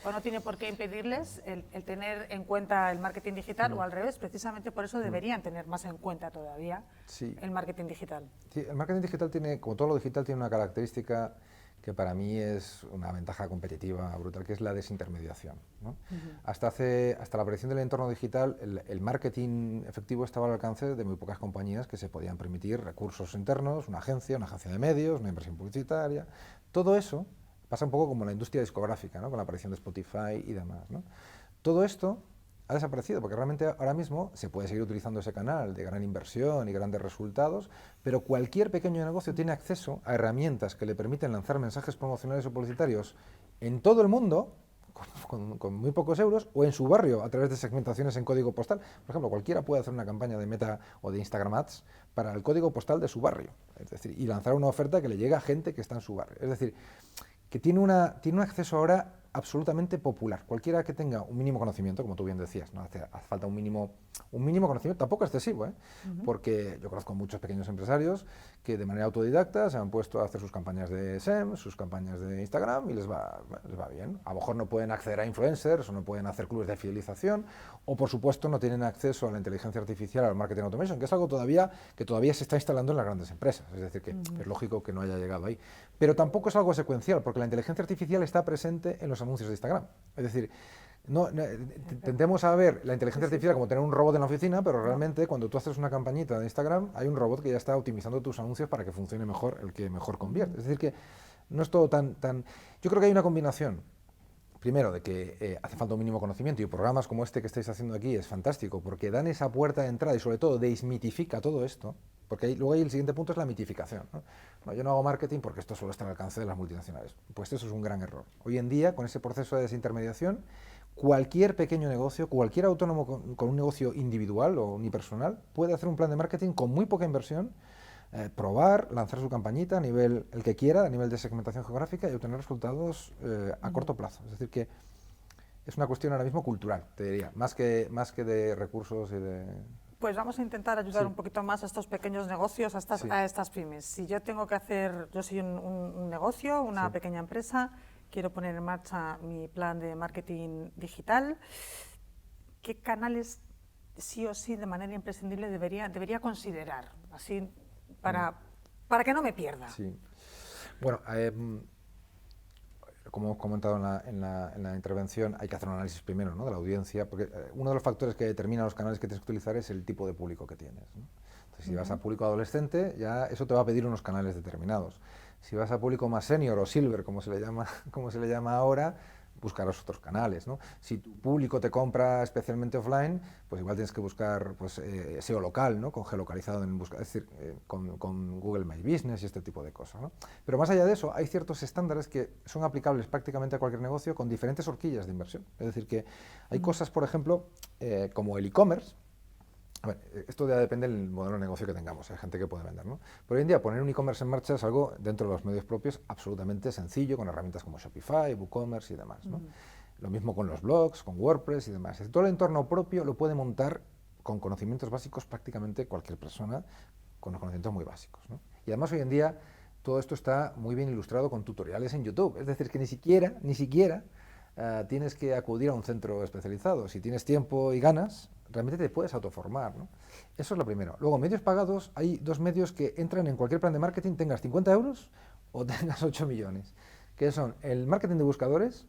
o no tiene por qué impedirles el tener en cuenta el marketing digital, o al revés, precisamente por eso deberían tener más en cuenta todavía el marketing digital. Sí, el marketing digital tiene, como todo lo digital, tiene una característica que para mí es una ventaja competitiva brutal, que es la desintermediación, ¿no? Hasta la aparición del entorno digital, el marketing efectivo estaba al alcance de muy pocas compañías que se podían permitir recursos internos, una agencia de medios, una inversión publicitaria. Todo eso pasa un poco como la industria discográfica, ¿no? Con la aparición de Spotify y demás, ¿no? Todo esto ha desaparecido, porque realmente ahora mismo se puede seguir utilizando ese canal de gran inversión y grandes resultados, pero cualquier pequeño negocio tiene acceso a herramientas que le permiten lanzar mensajes promocionales o publicitarios en todo el mundo, con muy pocos euros, o en su barrio a través de segmentaciones en código postal. Por ejemplo, cualquiera puede hacer una campaña de Meta o de Instagram Ads para el código postal de su barrio, es decir, y lanzar una oferta que le llegue a gente que está en su barrio. Es decir, que tiene un acceso ahora absolutamente popular. Cualquiera que tenga un mínimo conocimiento, como tú bien decías, ¿no? Hace falta un mínimo conocimiento, tampoco excesivo, porque yo conozco muchos pequeños empresarios que de manera autodidacta se han puesto a hacer sus campañas de SEM, sus campañas de Instagram, y les va bien. A lo mejor no pueden acceder a influencers, o no pueden hacer clubes de fidelización, o por supuesto no tienen acceso a la inteligencia artificial, al marketing automation, que es algo que todavía se está instalando en las grandes empresas. Es decir, que es lógico que no haya llegado ahí. Pero tampoco es algo secuencial, porque la inteligencia artificial está presente en los anuncios de Instagram. Es decir, Tendemos a ver la inteligencia artificial como tener un robot en la oficina, pero realmente cuando tú haces una campañita de Instagram, hay un robot que ya está optimizando tus anuncios para que funcione mejor, el que mejor convierte. Es decir, que no es todo tan... Yo creo que hay una combinación. Primero, de que hace falta un mínimo conocimiento, y programas como este que estáis haciendo aquí es fantástico, porque dan esa puerta de entrada y sobre todo desmitifica todo esto, porque luego el siguiente punto es la mitificación. ¿No? Yo no hago marketing porque esto solo está al alcance de las multinacionales. Pues eso es un gran error. Hoy en día, con ese proceso de desintermediación, cualquier pequeño negocio, cualquier autónomo con un negocio individual o unipersonal puede hacer un plan de marketing con muy poca inversión, probar, lanzar su campañita a nivel, el que quiera, a nivel de segmentación geográfica y obtener resultados a corto plazo. Es decir, que es una cuestión ahora mismo cultural, te diría, más que de recursos y de... Pues vamos a intentar ayudar un poquito más a estos pequeños negocios, a estas pymes. Si yo tengo que hacer, yo soy un negocio, una pequeña empresa, quiero poner en marcha mi plan de marketing digital, ¿qué canales sí o sí de manera imprescindible debería considerar? Así para que no me pierda. Sí. Bueno, como hemos comentado en la intervención, hay que hacer un análisis primero, ¿no?, de la audiencia, porque uno de los factores que determina los canales que tienes que utilizar es el tipo de público que tienes, ¿no? Entonces, si vas a público adolescente, ya eso te va a pedir unos canales determinados. Si vas a público más senior o silver, como se le llama ahora, buscarás otros canales, ¿no? Si tu público te compra especialmente offline, pues igual tienes que buscar pues, SEO local, ¿no?, con geolocalizado en busca, es decir, con Google My Business y este tipo de cosas, ¿no? Pero más allá de eso, hay ciertos estándares que son aplicables prácticamente a cualquier negocio con diferentes horquillas de inversión. Es decir, que hay cosas, por ejemplo, como el e-commerce. A ver, esto ya depende del modelo de negocio que tengamos, hay gente que puede vender, ¿no? Pero hoy en día poner un e-commerce en marcha es algo dentro de los medios propios absolutamente sencillo, con herramientas como Shopify, WooCommerce y demás, ¿no? Lo mismo con los blogs, con WordPress y demás. Todo el entorno propio lo puede montar con conocimientos básicos prácticamente cualquier persona, con los conocimientos muy básicos, ¿no? Y además hoy en día todo esto está muy bien ilustrado con tutoriales en YouTube, es decir, que ni siquiera tienes que acudir a un centro especializado. Si tienes tiempo y ganas, realmente te puedes autoformar, ¿no? Eso es lo primero. Luego, medios pagados, hay dos medios que entran en cualquier plan de marketing, tengas 50 euros o tengas 8 millones, que son el marketing de buscadores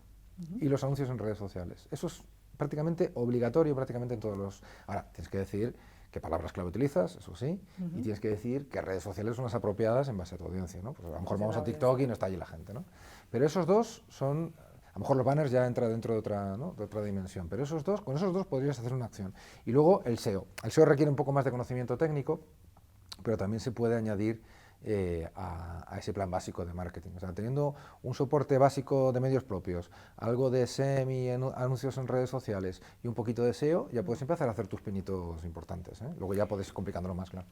y los anuncios en redes sociales. Eso es prácticamente obligatorio prácticamente en todos los... Ahora, tienes que decir qué palabras clave utilizas, eso sí, y tienes que decir qué redes sociales son las apropiadas en base a tu audiencia, ¿no? Pues a lo mejor vamos a TikTok y no está allí la gente, ¿no? Pero esos dos son... A lo mejor los banners ya entra dentro de otra, ¿no?, de otra dimensión, pero con esos dos podrías hacer una acción. Y luego el SEO. El SEO requiere un poco más de conocimiento técnico, pero también se puede añadir a ese plan básico de marketing. O sea, teniendo un soporte básico de medios propios, algo de SEM y anuncios en redes sociales y un poquito de SEO, ya puedes empezar a hacer tus pinitos importantes, ¿eh? Luego ya puedes ir complicándolo más, claro.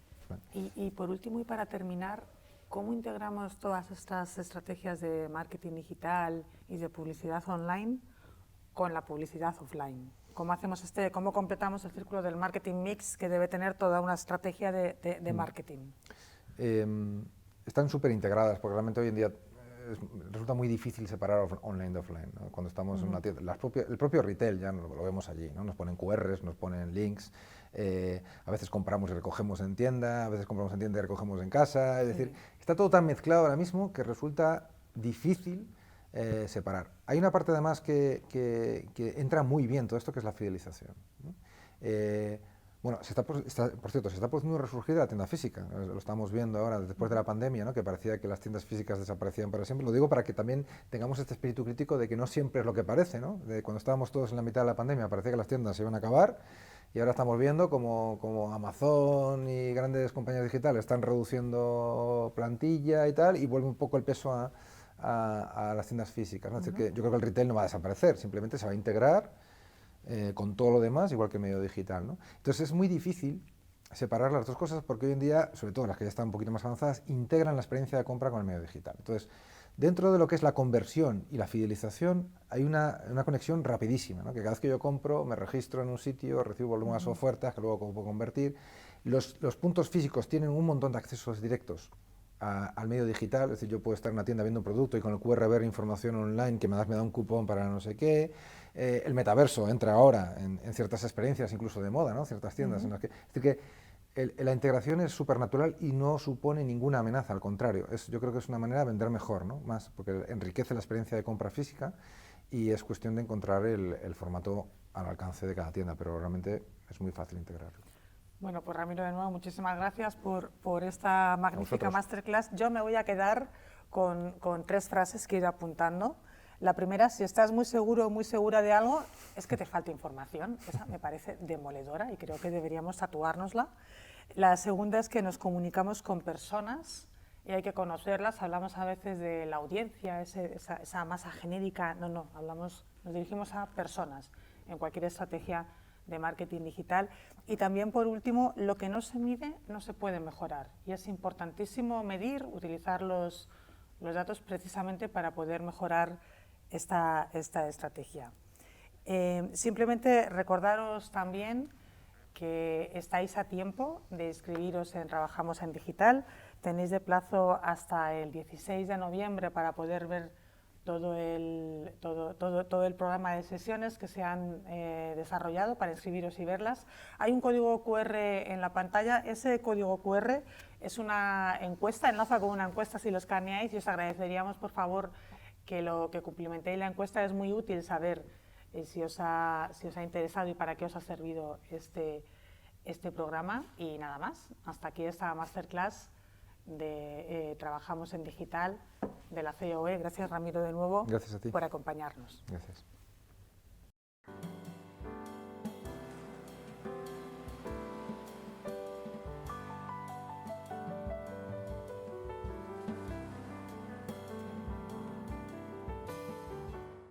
Y por último, y para terminar, ¿cómo integramos todas estas estrategias de marketing digital y de publicidad online con la publicidad offline? ¿Cómo completamos el círculo del marketing mix que debe tener toda una estrategia de marketing? Están súper integradas, porque realmente hoy en día resulta muy difícil separar online de offline, ¿no? Cuando estamos en una tienda, el propio retail ya lo vemos allí, ¿no? Nos ponen QRs, nos ponen links, a veces compramos y recogemos en tienda, a veces compramos en tienda y recogemos en casa, es decir, está todo tan mezclado ahora mismo que resulta difícil separar. Hay una parte además que entra muy bien todo esto, que es la fidelización, ¿no? Bueno, por cierto, se está produciendo un resurgir de la tienda física, lo estamos viendo ahora después de la pandemia, ¿no?, que parecía que las tiendas físicas desaparecían para siempre. Lo digo para que también tengamos este espíritu crítico de que no siempre es lo que parece, ¿no? De cuando estábamos todos en la mitad de la pandemia parecía que las tiendas se iban a acabar y ahora estamos viendo como Amazon y grandes compañías digitales están reduciendo plantilla y tal, y vuelve un poco el peso a las tiendas físicas, ¿no? Es decir, que yo creo que el retail no va a desaparecer, simplemente se va a integrar con todo lo demás, igual que el medio digital, ¿no? Entonces es muy difícil separar las dos cosas porque hoy en día, sobre todo las que ya están un poquito más avanzadas, integran la experiencia de compra con el medio digital. Entonces, dentro de lo que es la conversión y la fidelización, hay una conexión rapidísima, ¿no? Que cada vez que yo compro, me registro en un sitio, recibo algunas ofertas que luego puedo convertir. Los puntos físicos tienen un montón de accesos directos al medio digital, es decir, yo puedo estar en una tienda viendo un producto y con el QR ver información online que me da un cupón para no sé qué. El metaverso entra ahora en ciertas experiencias, incluso de moda, ¿no? Ciertas tiendas en las que... Es decir, que la integración es supernatural y no supone ninguna amenaza, al contrario, yo creo que es una manera de vender mejor, ¿no? Más, porque enriquece la experiencia de compra física y es cuestión de encontrar el formato al alcance de cada tienda, pero realmente es muy fácil integrarlo. Bueno, pues Ramiro, de nuevo, muchísimas gracias por esta magnífica masterclass. Yo me voy a quedar con 3 frases que he ido apuntando. La primera, si estás muy seguro o muy segura de algo, es que te falta información. Esa me parece demoledora y creo que deberíamos tatuárnosla. La segunda es que nos comunicamos con personas y hay que conocerlas. Hablamos a veces de la audiencia, esa masa genérica. No, nos dirigimos a personas en cualquier estrategia de marketing digital. Y también, por último, lo que no se mide no se puede mejorar. Y es importantísimo medir, utilizar los datos precisamente para poder mejorar esta estrategia. Simplemente recordaros también que estáis a tiempo de inscribiros en Trabajamos en Digital. Tenéis de plazo hasta el 16 de noviembre para poder ver todo el programa de sesiones que se han desarrollado para inscribiros y verlas. Hay un código QR en la pantalla. Ese código QR es una encuesta, enlaza con una encuesta si lo escaneáis, y os agradeceríamos, por favor, que cumplimentéis la encuesta. Es muy útil saber si os ha interesado y para qué os ha servido este programa. Y nada más, hasta aquí esta masterclass de Trabajamos en Digital de la COE. Gracias, Ramiro, de nuevo. Gracias a ti por acompañarnos. Gracias.